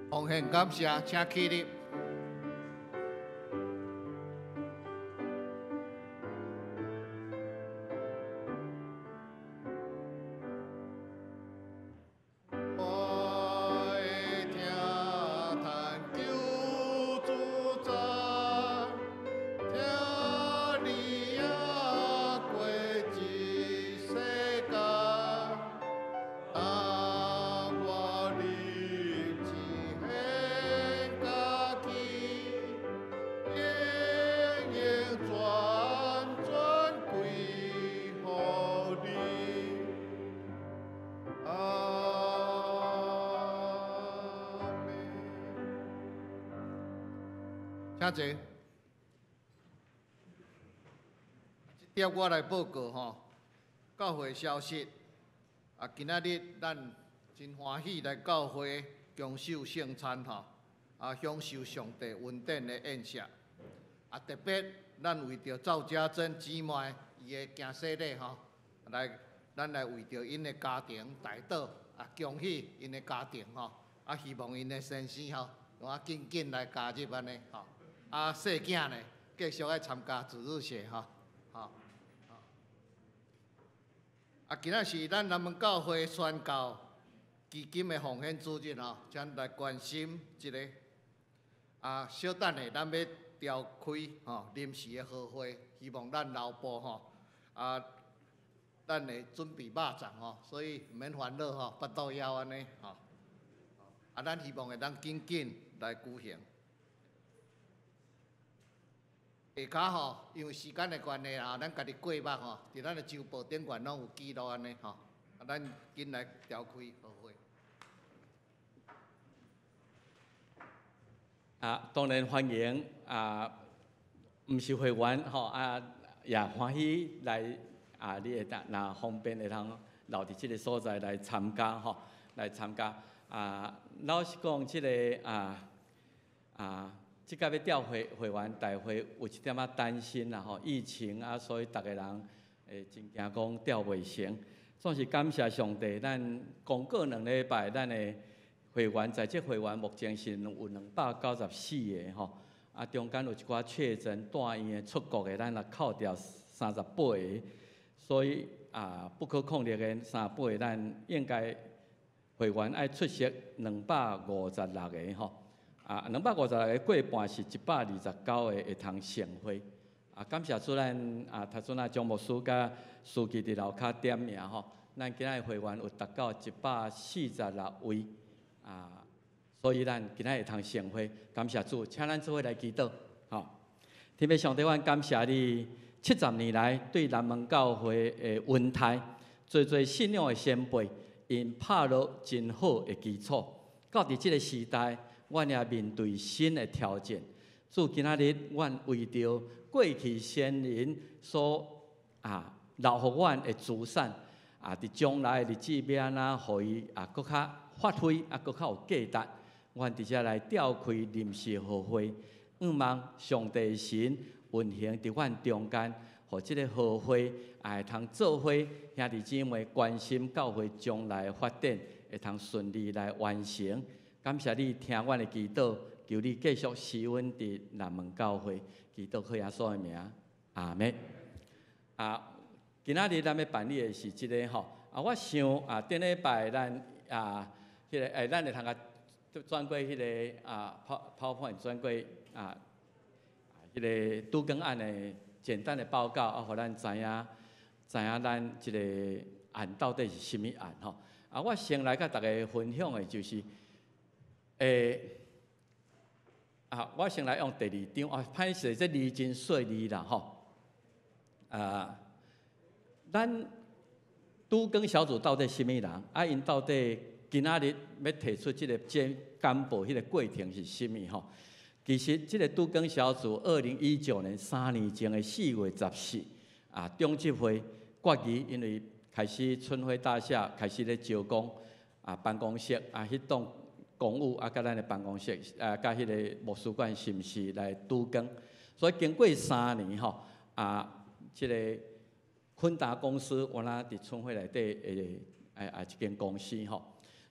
奉献感谢，请起立。请坐。这点我来报告吼，教会消息。今仔日咱真欢喜来教会恭守圣餐吼，享受上帝恩典的宴席。特别咱为着赵家珍姊妹伊的惊喜礼吼，咱来为着因的家庭代祷，恭喜因的家庭吼，希望因的先生吼，紧紧来加入安尼吼。细囝呢，继续爱参加主日学吼，今仔是咱南门教会宣告基金的奉献主日吼，请来关心一个小等下咱要召开临时的好会，希望咱老婆吼咱会准备肉粽吼，所以毋免烦恼吼，腹肚枵安尼吼，咱希望会当紧紧来举行。下骹吼，因为时间的关系咱家己过目吼，伫咱的周报顶悬拢有记录安尼吼，咱紧来召开好会。当然欢迎毋是会员吼也欢喜来你会若方便会通留伫即个所在来参加吼，来参加老实讲，即个即个要调会员大会有一点担心啦吼，疫情所以逐个人真惊讲调袂成。总是感谢上帝，咱公过2礼拜，咱的会员在职会员目前是有294个吼，中间有一寡确诊住院的出国的，咱也扣掉38个，所以不可抗力的38个，咱应该会员爱出席256个吼。256个过半是129个会通盛会。感谢主咱头先张牧师甲书记伫楼骹点名吼，咱今仔会员有达到146位所以咱今仔会通盛会，感谢主，请咱做伙来祈祷吼。天父上帝，阮感谢你70年来对南门教会的恩待，做信仰的先辈，因拍落真好的基础，到伫即个时代。阮也面对新的挑战，主今仔日，阮为着过去先人所留互阮的资产伫将来的日子要安怎，互伊搁较发挥搁较有价值。阮伫遮来召开临时和会，望上帝神运行伫阮中间，互即个和会会通做伙兄弟姊妹关心教会将来的发展，会通顺利来完成。感谢你听阮的祈祷，求你继续施恩伫南门教会，祈祷靠耶稣的名，阿门。今仔日咱要办理的是即个吼，我想顶礼拜咱迄个咱会通甲转过迄个PowerPoint 转过迄个都更案的简单的报告，互咱知影咱即个案到底是甚物案吼。我先来甲大家分享的就是，我先来用第2张歹势，这字真细字啦吼。咱都更小组到底甚物人？因到底今仔日要提出即个简报迄个过程是甚物吼？其实即个都更小组2019年3年前的4月14中执会决议，因为开始春晖大厦开始咧招工办公室迄栋公寓甲咱的办公室甲迄个牧师馆是毋是来都更？所以经过3年吼即个昆达公司原来伫春晖内底一间公司吼，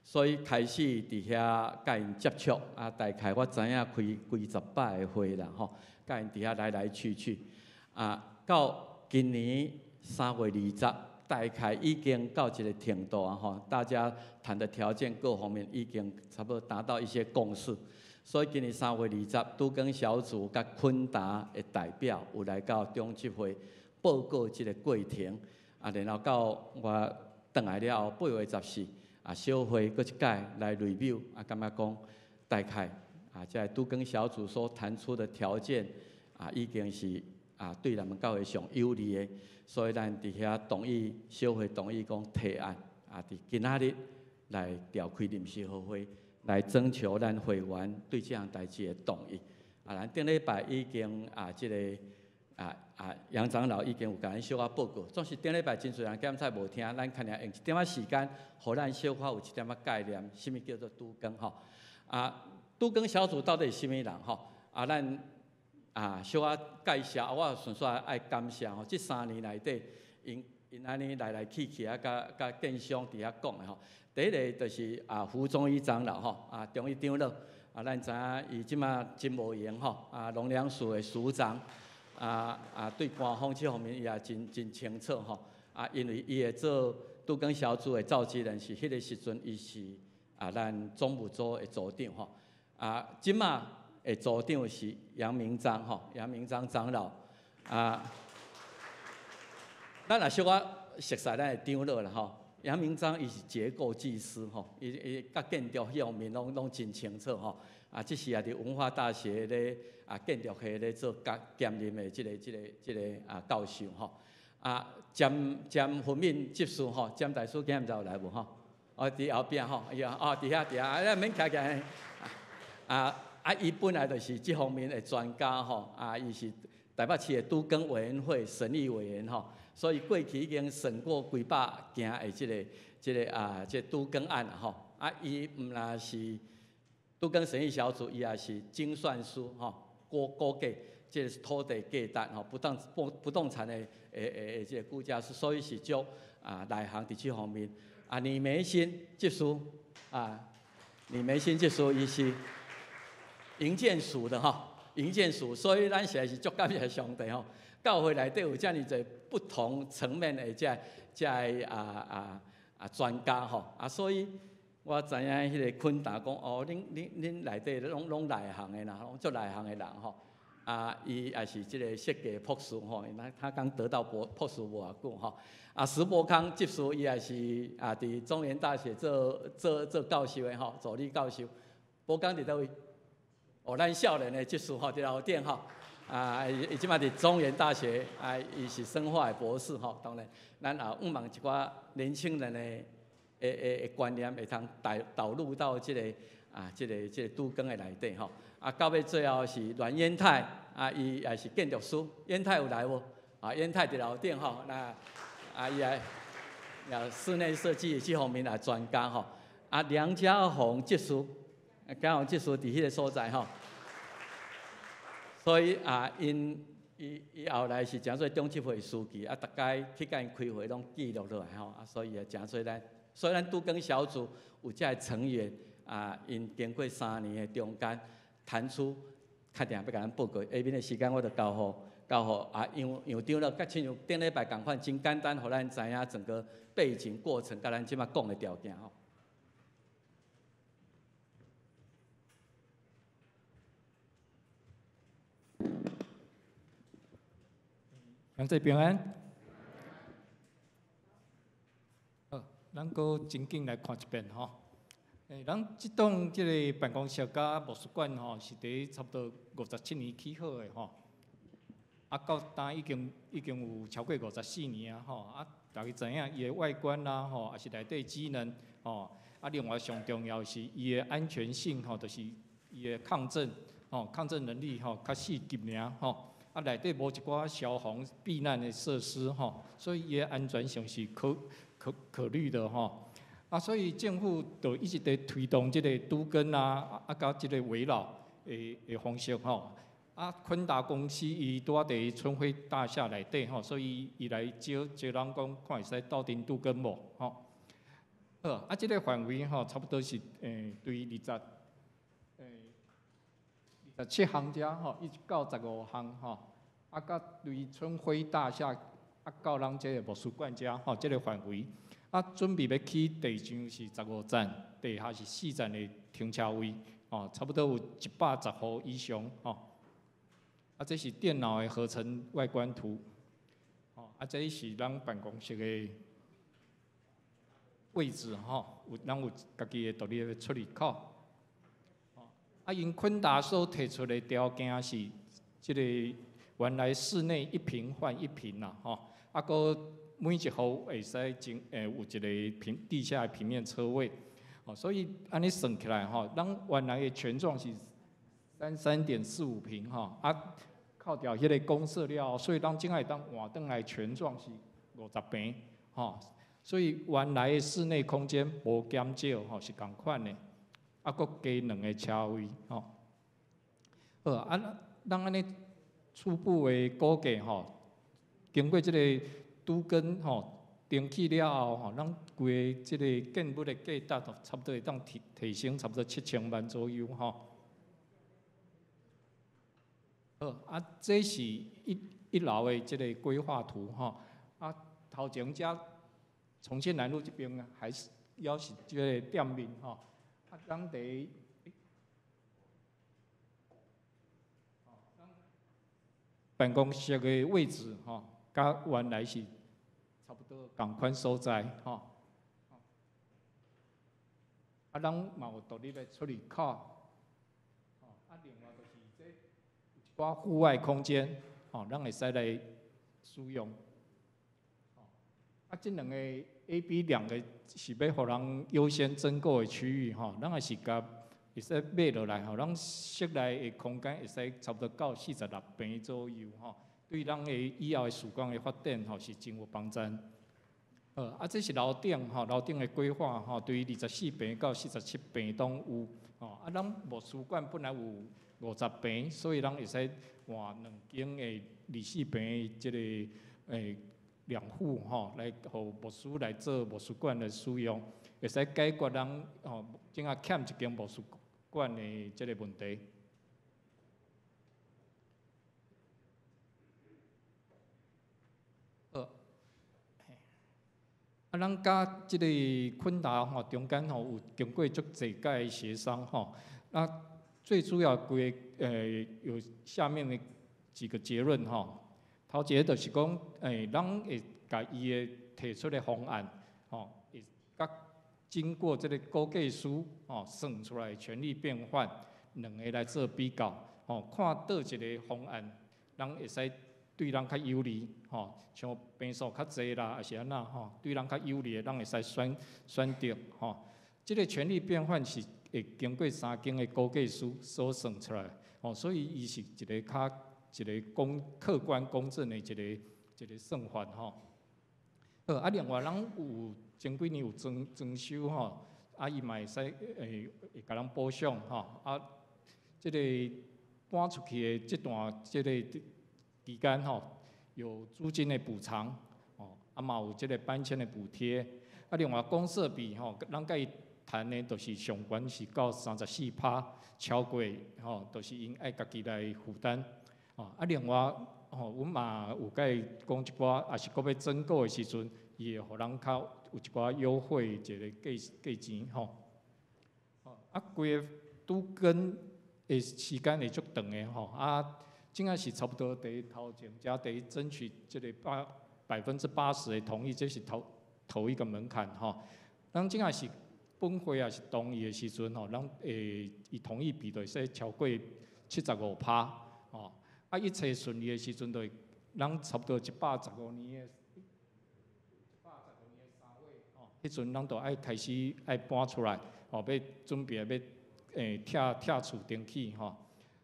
所以开始伫遐甲因接触大概我知影开几十摆个会啦吼，甲因伫遐来来去去到今年3月20，大概已经到一个程度吼，大家谈的条件各方面已经差不多达到一些共识，所以今年3月20，都更小组甲昆达的代表有来到中执会。报告即个过程然后到我转来了后8月14小会搁一届来 review 感觉讲大概即个都更小组所谈出的条件已经是对咱们教会上有利的，所以咱伫遐同意小会同意讲提案伫今仔日来召开临时和会，来征求咱会员对这项代志的同意咱顶礼拜已经即个。杨长老已经有甲咱小可报告，总是顶礼拜真侪人检查无听，咱肯定用一点仔时间，互咱小可有一点仔概念，什么叫做都更吼？都更小组到底是甚物人吼？咱小可介绍，我顺续爱感谢吼，这3年内底，因安尼来来去去甲建商伫遐讲的吼。第一个就是胡宗义长老吼，中医长老，咱知影伊即马真无闲吼，农粮署的署长。对官方这方面伊也真清楚吼，因为伊会做都更小组的召集人是迄个时阵，伊是咱总务组的组长吼，即马的组长是杨明章吼，杨明章长老咱也小可熟悉咱的长老啦吼，杨明章伊是结构技师吼，伊甲建筑迄方面拢真清楚吼，这是伫文化大学咧。建筑系咧做兼任的即个教授吼，詹分敏执事吼，詹大书记唔知有来无吼？伫后边吼，伫遐，免客气。伊本来就是这方面的专家吼，伊是台北市的都更委员会审议委员吼，所以过去已经审过几百件的这都更案吼，伊唔那是都更审议小组，伊也是精算师吼。估计这是土地价单吼，不动产的这估价师，所以是足内行伫这方面。李梅新技术李梅新技术伊是营建署的吼，营建署，所以咱实在是足感谢上帝吼，教会内底有遮尔侪不同层面的这专家吼，所以。我知影迄个昆达讲恁内底拢内行的啦，拢足内行的人吼。伊也是即个设计博士吼，他刚得到博士无偌久吼。石伯康执事伊也是伫中原大学做教授的吼，助理教授。伯康伫倒位？咱少年的执事吼，伫后顶吼。伊即马伫中原大学伊是生化的博士吼。当然，咱也望一寡年轻人的。观念会通导入到这个都更的内底吼，到尾最后是阮延泰伊也是建筑师，延泰有来无？烟台伫楼顶吼，那伊也室内设计这方面也专家吼。梁家宏技术，家宏技术伫迄个所在吼，所以伊后来是诚侪中执会书记，逐家去甲因开会拢记录落来吼，所以也诚侪咱虽然都更小组有遮个成员因经过3年的中间，谈出确定要甲咱报告，下面的时间我就交互杨长了，甲亲像顶礼拜共款，真简单，互咱知影整个背景过程，甲咱即马讲的条件吼。杨在平安。咱搁真紧来看一遍吼。咱即栋即个办公室甲美术馆吼，是伫差不多57年起好的吼。到今已经有超过54年啊吼。大家知影伊的外观啦吼，也是内底机能吼。另外上重要是伊的安全性吼，就是伊的抗震能力吼，较4级尔吼。内底无一寡消防避难的设施吼，所以伊的安全性是可虑的吼。所以政府就一直在推动即个都更甲即个围绕的方式吼。昆达公司伊拄伫春晖大厦内底吼，所以伊来招人讲看会使斗阵都更无吼。好，即个范围吼，差不多是对27项遮吼，一直到15项吼，甲对春晖大厦到咱这个美术馆遮吼，这个范围。准备要起地上是15站，地下是4站的停车位，差不多有110户以上，这是电脑的合成外观图，这是咱办公室的位置，咱有家己的独立的出入口。因昆达所提出的条件是，这个原来室内1坪换1坪啦，个每一户会使有一个地下的平面车位，所以安尼算起来咱原来的全幢是33.45坪扣掉迄个公设了，所以咱正会当换转来全幢是50坪所以原来的室内空间无减少是同款的，搁加2个车位好，咱安尼初步的估计经过这个都更登记了后咱规个即个建物的价值差不多会当提升差不多7000万左右这是一楼的即个规划图头前遮重庆南路这边还是也是即个店面咱伫办公室的位置甲原来是差不多同款所在咱嘛有独立的出入口另外就是这有一寡户外空间咱会使来使用这2个 A、B 2个是要互人优先征购的区域咱也是甲会使买落来咱室内的空间会使差不多到46平左右对咱的以后的曙光的发展是真有帮助。这是楼顶楼顶的规划对于24平到47平都有咱美术馆本来有50平，所以咱会使换2间的24平的这个2户来互美术来做美术馆的使用，会使解决咱正啊欠一间美术馆的这个问题。咱甲即个昆达中间有经过足济届的协商最主要有下面的几个结论头一个就是讲咱会甲伊的提出的方案会甲经过这个估计师算出来的权利变换2个来做比较看倒一个方案咱会使对咱较有利像坪数较济啦，还是安那对咱较有利的，咱会使选择这个权利变换是会经过3间的估计师所算出来所以伊是一个客观公正的一一个算法吼。啊，另外咱有前几年有装修吼，啊，伊嘛会使会甲咱补偿吼，啊，即个搬出去的这段即个期间吼，有租金的补偿，哦，啊嘛有即个搬迁的补贴，啊，另外公设比吼，咱甲伊谈的都是上悬是到34%，超过吼，都是因爱家己来负担，哦，啊，另外吼，阮嘛有甲伊讲一寡，也是搁要增购的时阵，伊会互咱较有一寡优惠一个价钱吼，哦，啊，规个拄跟的时间会足长的吼，啊，正仔是差不多伫头前，加伫争取即个80%的同意，这是头一个门槛吼。咱正仔是本会也是同意的时阵吼，咱伊同意比就会使超过75%吼。啊，一切顺利的时阵，就会咱差不多115年的3月吼，迄阵咱就爱开始爱搬出来，吼，要准备要拆厝登记吼。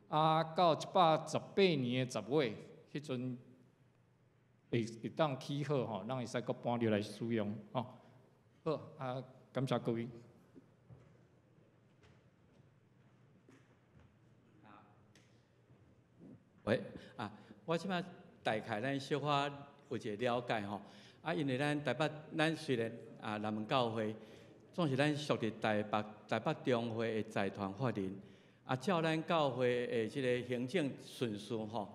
啊，到118年的10月，迄阵会当起好吼，咱会使搁搬入来使用吼。好，啊，感谢各位。喂，我即摆大概咱小可有一个了解吼，因为咱虽然南门教会，总是咱属伫台北中会的财团法人，照咱教会的即个行政顺序吼，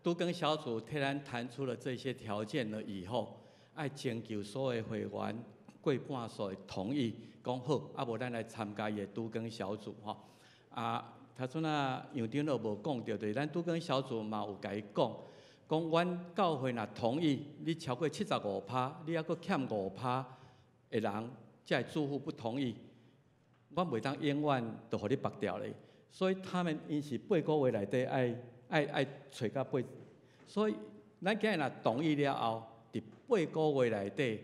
都更小组替咱谈出了这些条件了以后，爱征求所有会员过半数的同意，讲好，无咱来参加伊的都更小组吼，头阵杨长老无讲到，就是咱都更小组嘛有甲伊讲阮教会若同意，你超过75%，你还阁欠5%的人，即个住户不同意，阮袂当永远就互你绑掉咧。所以他们因是8个月内底爱找到8，所以咱今日若同意了后，伫8个月内底，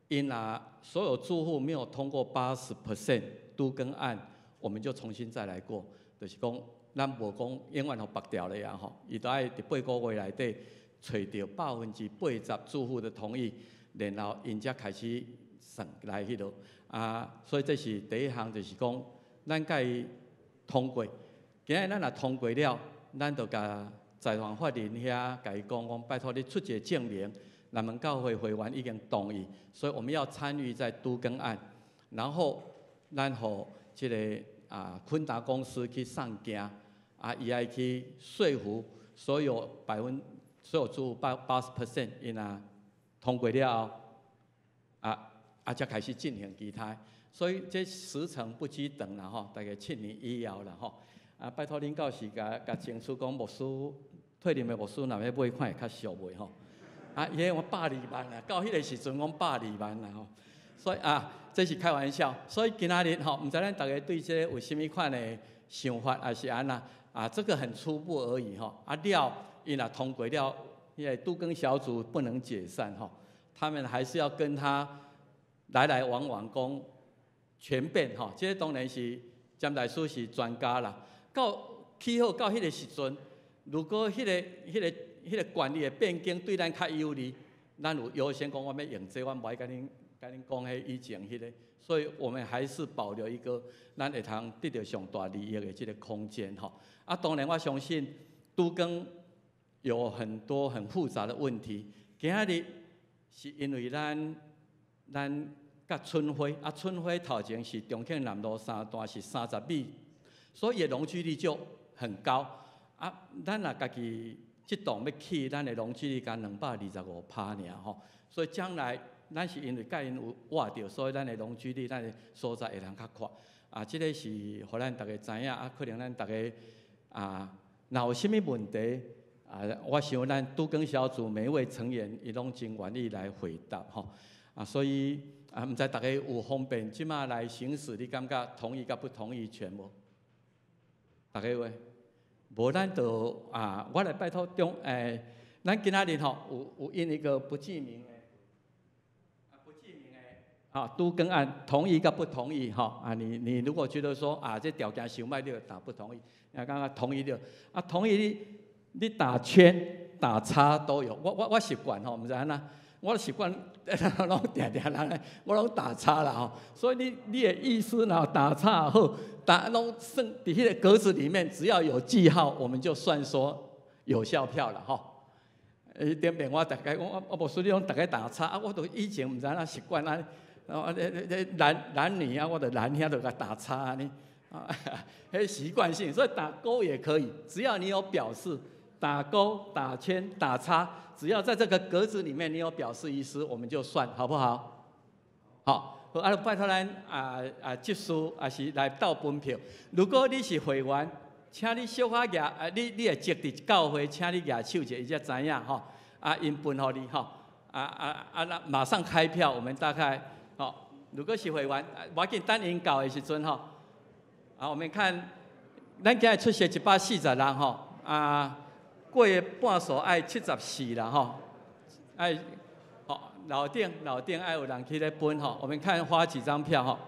因若所有住户没有通过80%都更案，我们就重新再来过。就是讲，咱无讲永远互绑掉咧啊吼，伊都爱伫8个月内底找到80%住户的同意，然后因才开始算来迄落所以这是第一项，就是讲咱甲伊通过。今日咱若通过了，咱就甲财团法人遐甲伊讲，拜托你出一个证明，南门教会会员已经同意，所以我们要参与在都更案，然后咱互即个。昆达公司去上镜，伊爱去说服所有住户80%，因通过了后，才开始进行其他。所以这时程不拘长啦吼，大概7年以后啦吼。拜托恁到时甲争取讲牧师退任的牧师，若要买看会较俗袂吼。伊迄我120万啦，到迄个时阵讲120万啦吼。所以这是开玩笑。所以今仔日吼，毋知咱大家对这有甚物款的想法，还是安那这个很初步而已吼。伊若通过了，因为都更小组不能解散吼，他们还是要跟他来往往讲全变吼。这当然是詹大师是专家啦。起好到迄个时阵，如果迄个管理的变更对咱较有利，咱有优先讲我要用这，我无爱甲恁讲迄以前迄个，所以我们还是保留一个咱会通得到上大利益的这个空间吼。当然我相信都更有很多很复杂的问题。今仔日是因为咱甲春晖春晖头前是重庆南路3段是30米，所以容积率就很高。咱若家己这栋要起，咱的容积率才225%尔吼。所以将来咱是因为甲因有活着，所以咱的容积率，咱的所在会通较快。这个是互咱大家知影，可能咱大家若有甚物问题，我想咱都更小组每一位成员，伊拢真愿意来回答吼。所以毋知大家有方便即马来行使，你感觉同意甲不同意权无？大家话，无咱就我来拜托咱今仔日吼有印一个不记名的。都更案同意跟不同意哈你如果觉得说这条件想歹，你就打不同意。刚刚同意了同意你打圈打叉都有。我习惯吼，毋知安那，我习惯拢定人，我拢打叉啦吼。所以你的意思然后打叉后，拢算伫迄个格子里面，只要有记号，我们就算说有效票了吼。顶面我大概我无说你拢大概打叉啊，我都以前毋知影习惯安。男女啊，我的男遐就甲打叉安尼，啊，迄习惯性，所以打勾也可以，只要你有表示，打勾、打圈、打叉，只要在这个格子里面你有表示意思，我们就算，好不好？好，啊，拜托咱技术也是来到分票。如果你是会员，请你小可举，你会接伫教会，请你举手者，伊才知影吼，因分互你吼，那马上开票，我们大概。好，如果是会员，我紧等因到的时阵吼，我们看，咱今日出席140人吼，过半数爱74啦吼，爱，好楼顶爱有人去咧分吼，我们看花几张票吼。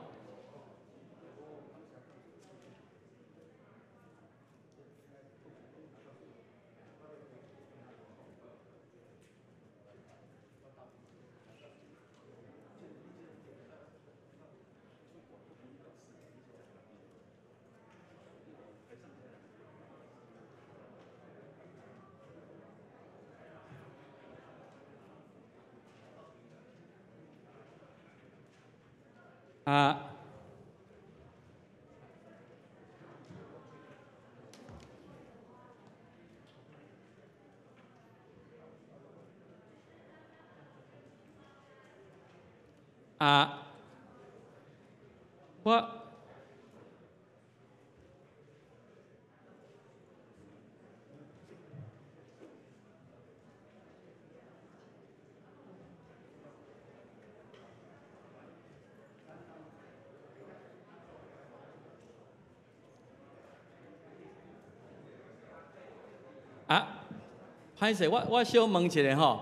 歹势，我小问一下吼，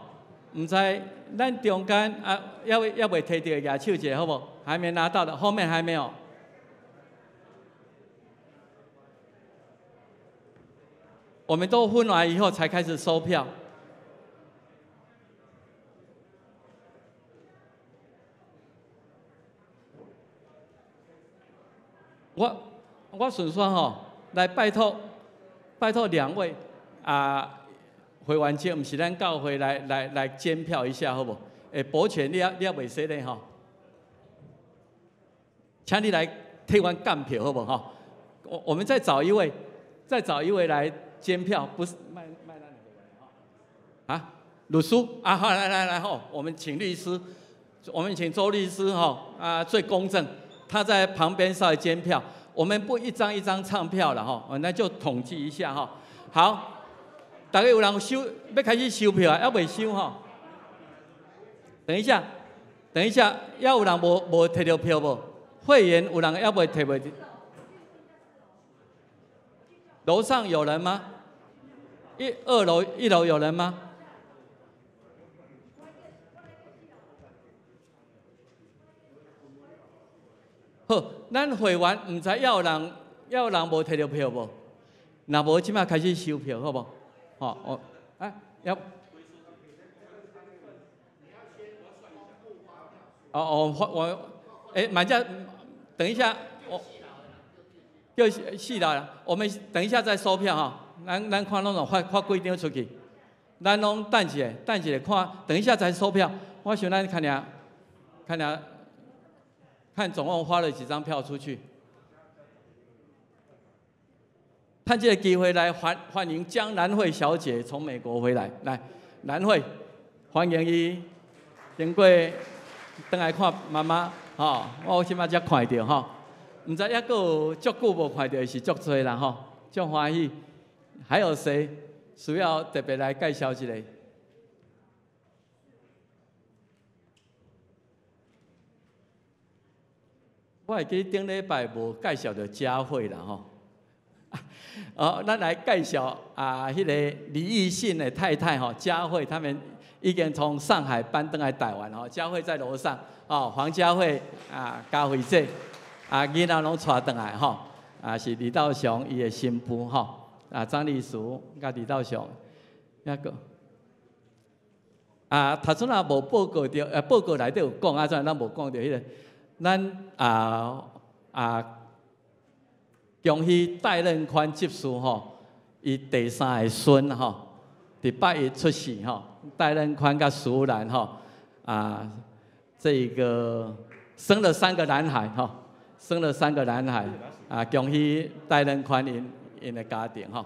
唔知咱中间要未摕到举手者好不？还没拿到的，后面还没有。我们都分完以后才开始收票。我顺说吼，来拜托2位会员节唔是咱教会来监票一下好不？保全你也袂使咧吼，请你来替阮干票好不吼？我们再找一位来监票，不是卖咱的会员哈？律师好来吼，我们请律师，我们请周律师吼最公正，他在旁边稍微监票，我们不一张一张唱票了吼，那就统计一下哈。好。大家有人要开始收票啊？还未收吼？等一下，要有人无摕到票无？会员有人还未摕袂？楼上有人吗？1楼有人吗？好，咱会员唔知有人无摕到票无？若无，即马开始收票好无？好，要。买价，等一下，就4啦，我们等一下再收票哈。咱看拢发几张出去，咱拢等一下看，等一下再收票。我想咱看总共花了几张票出去。趁这个机会来欢迎江南慧小姐从美国回来，来南慧，欢迎伊，经过回来看妈妈，我即摆才看到吼，唔知还阁有足久无看到是足多人吼，足欢喜。还有谁需要特别来介绍一下？我会记顶礼拜无介绍到佳慧啦吼。咱来介绍迄个李义信的太太吼，佳慧他们已经从上海搬登来台湾吼，佳慧在楼上黄佳慧嘉慧姐囡仔拢带登来吼，是李道雄伊的新妇吼，张丽淑甲李道雄，那个头先也无报告着，报告内底有讲，怎咱无讲着迄个，咱恭喜戴任宽执事吼，伊第3个孙吼，伫8月出世吼，戴任宽甲苏兰吼，这个生了3个男孩吼，生了3个男孩，恭喜戴任宽因的家庭吼，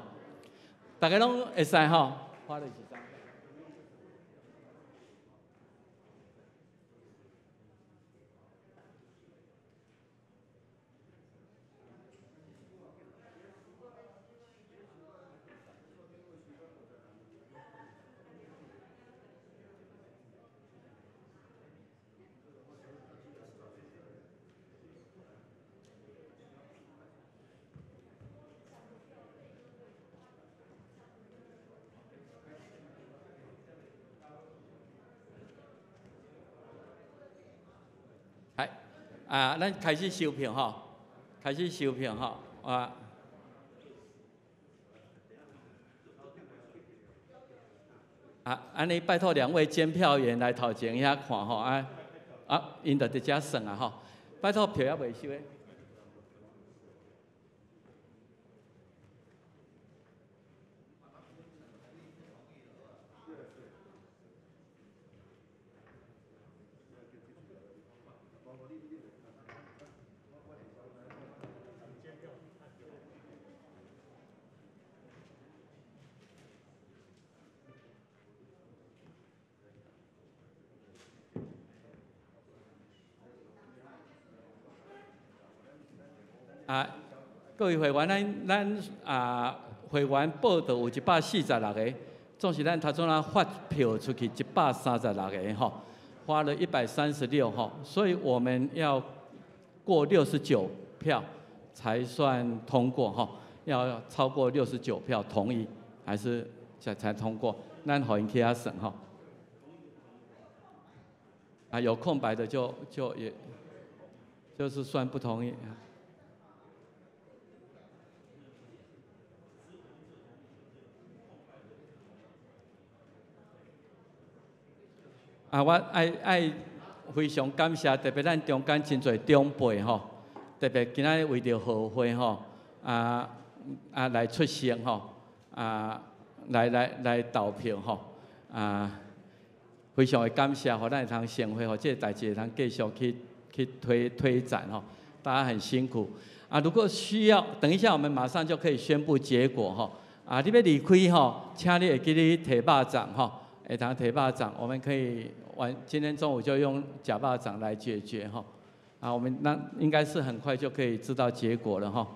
大家拢会使吼，花了13。咱开始收票吼，开始收票吼，安尼拜托2位监票员来头前遐看吼，因就伫遮算啊吼，拜托票还袂收诶。各位会员，咱会员报道有146个，总是咱头先发票出去136个吼，花了136吼，所以我们要过69票才算通过吼，要超过69票同意，还是才通过，咱互因去遐算吼。有空白的就是算不同意。我爱非常感谢，特别咱中间真侪长辈吼，特别今仔为着和会吼，来出席吼，来投票吼，非常的感谢，互咱会通成会，互这个代志会通继续去推展吼，大家很辛苦。如果需要，等一下我们马上就可以宣布结果吼。你要离开吼，请你会记得摕肉粽吼，会通摕肉粽，我们可以今天中午就用假肉粽来解决吼。我们那应该是很快就可以知道结果了吼。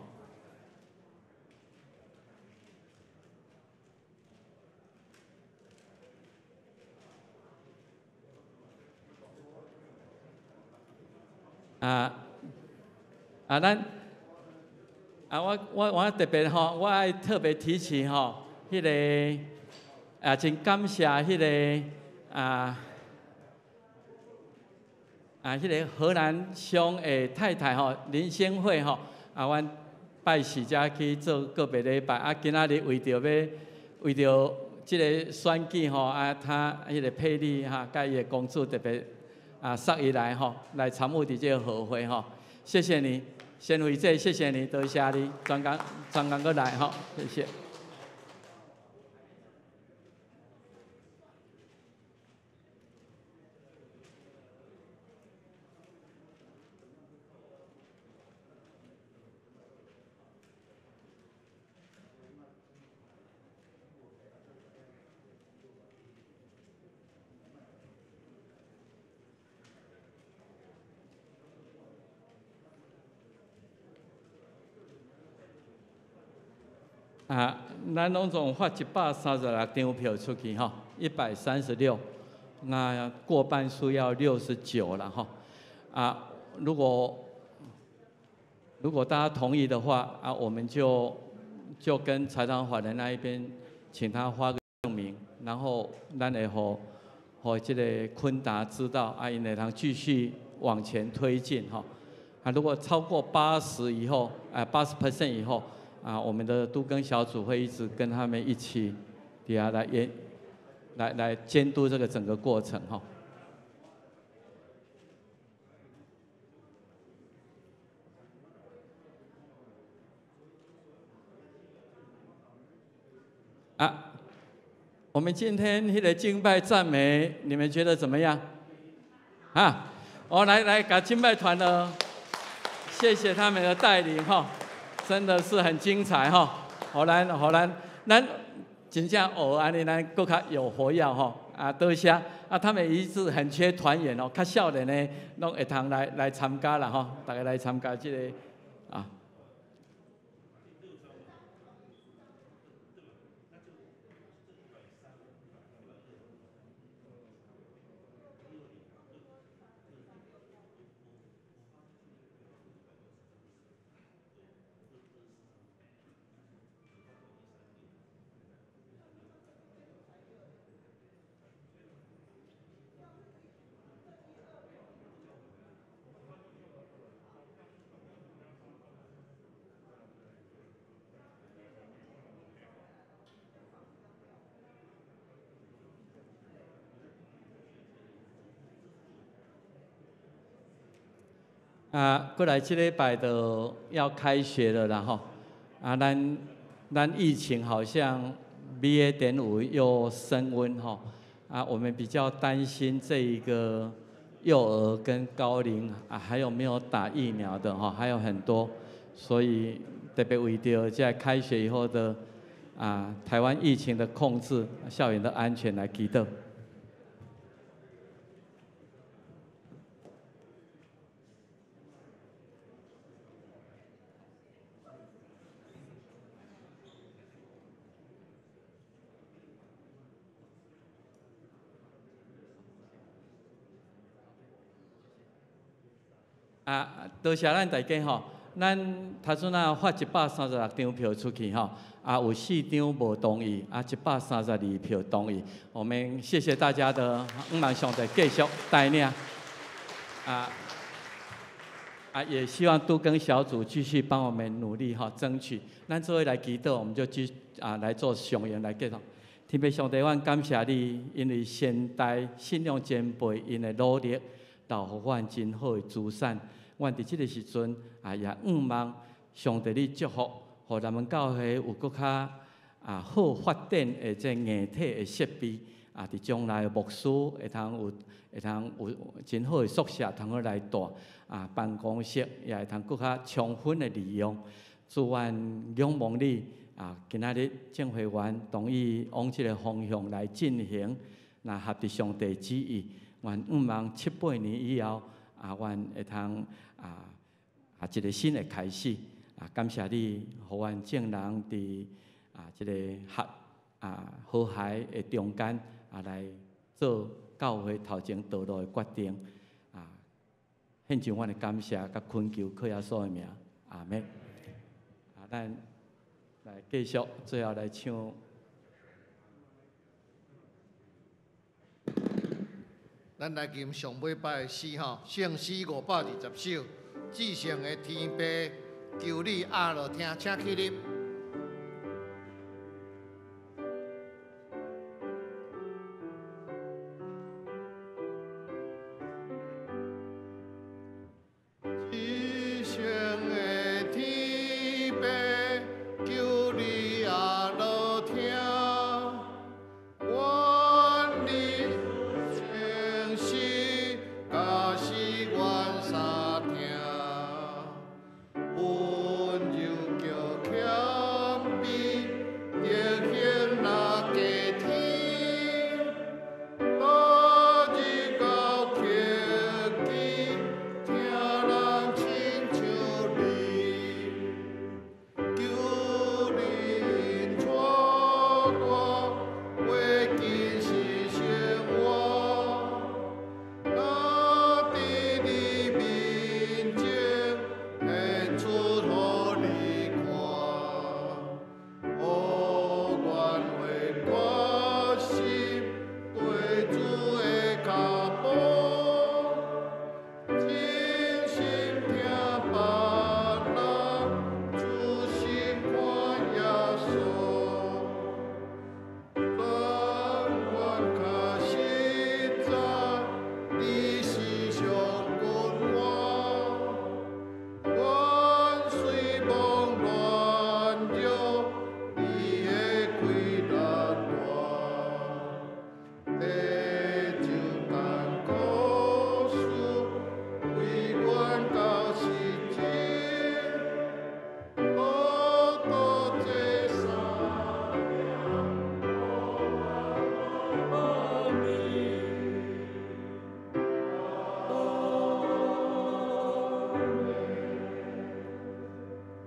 我特别吼，我爱特别提起吼，迄个真感谢迄个迄个荷兰乡的太太吼林先惠吼，阮拜四才去做个别礼拜，今仔日为着即个选举吼，他迄个佩丽甲伊的公主特别送伊来吼，来参与伫这个和会吼，谢谢你，先为这谢谢你，多谢你，专工过来吼，谢谢。咱拢总发136张票出去吼，136，那过半数要69了吼。如果大家同意的话，我们就跟财产法人那一边，请他发个证明，然后咱会互这个昆达知道，因会通继续往前推进吼。如果超过80以后，80% 以后。我们的都更小组会一直跟他们一起底下来来监督这个整个过程哈。啊，我们今天那个敬拜赞美，你们觉得怎么样？啊，来给敬拜团的，谢谢他们的带领哈，真的是很精彩哈。好咱真正学安尼，咱更较有活跃吼啊，多谢啊！他们一直很缺团员哦，较少年的拢会通来参加啦吼，大家来参加这个啊。过来这礼拜就要开学了啦吼，咱疫情好像BA.5又升温吼，我们比较担心这一个幼儿跟高龄还有没有打疫苗的哈，还有很多，所以特别为着在开学以后的台湾疫情的控制、校园的安全来祈祷。多谢咱大家吼，咱头先发136张票出去吼，有4张无同意，132票同意。我们谢谢大家的，望上帝继续带领。也希望都更小组继续帮我们努力哈，争取。咱做伙来祈祷，我们就来做上言来继续。天父上帝，阮感谢你，因为先代信仰前辈因的努力，留予阮真好的资产。阮伫即个时阵也望上帝你祝福，互咱们教会有搁较好发展的这硬体的设备，伫将来牧师会通有真好的宿舍，通好来住，办公室也会通搁较充分的利用。祝愿仰望你今仔日正会员同意往即个方向来进行，那合伫上帝旨意，愿望7、8年以后。阮会通一个新的开始感谢你，互阮众人伫即个和谐的中间来做教会头前道路的决定献上阮的感谢，甲恳求靠耶稣的名，阿们。咱来继续，最后来唱。咱来吟上尾摆的诗吼，圣诗520首，至圣的天父，求你压落听，请起立。至圣的天父，求你压落听。温柔叫巧。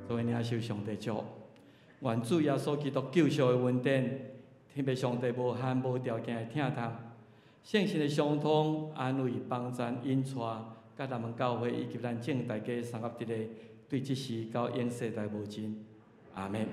所以领受上帝祝福。愿主耶稣基督救赎的恩典，天父上帝无限无条件的疼痛，圣神的相通、安慰、帮助、引带，甲咱们教会以及咱正大家三合一个，对即时到永世代无尽。阿门。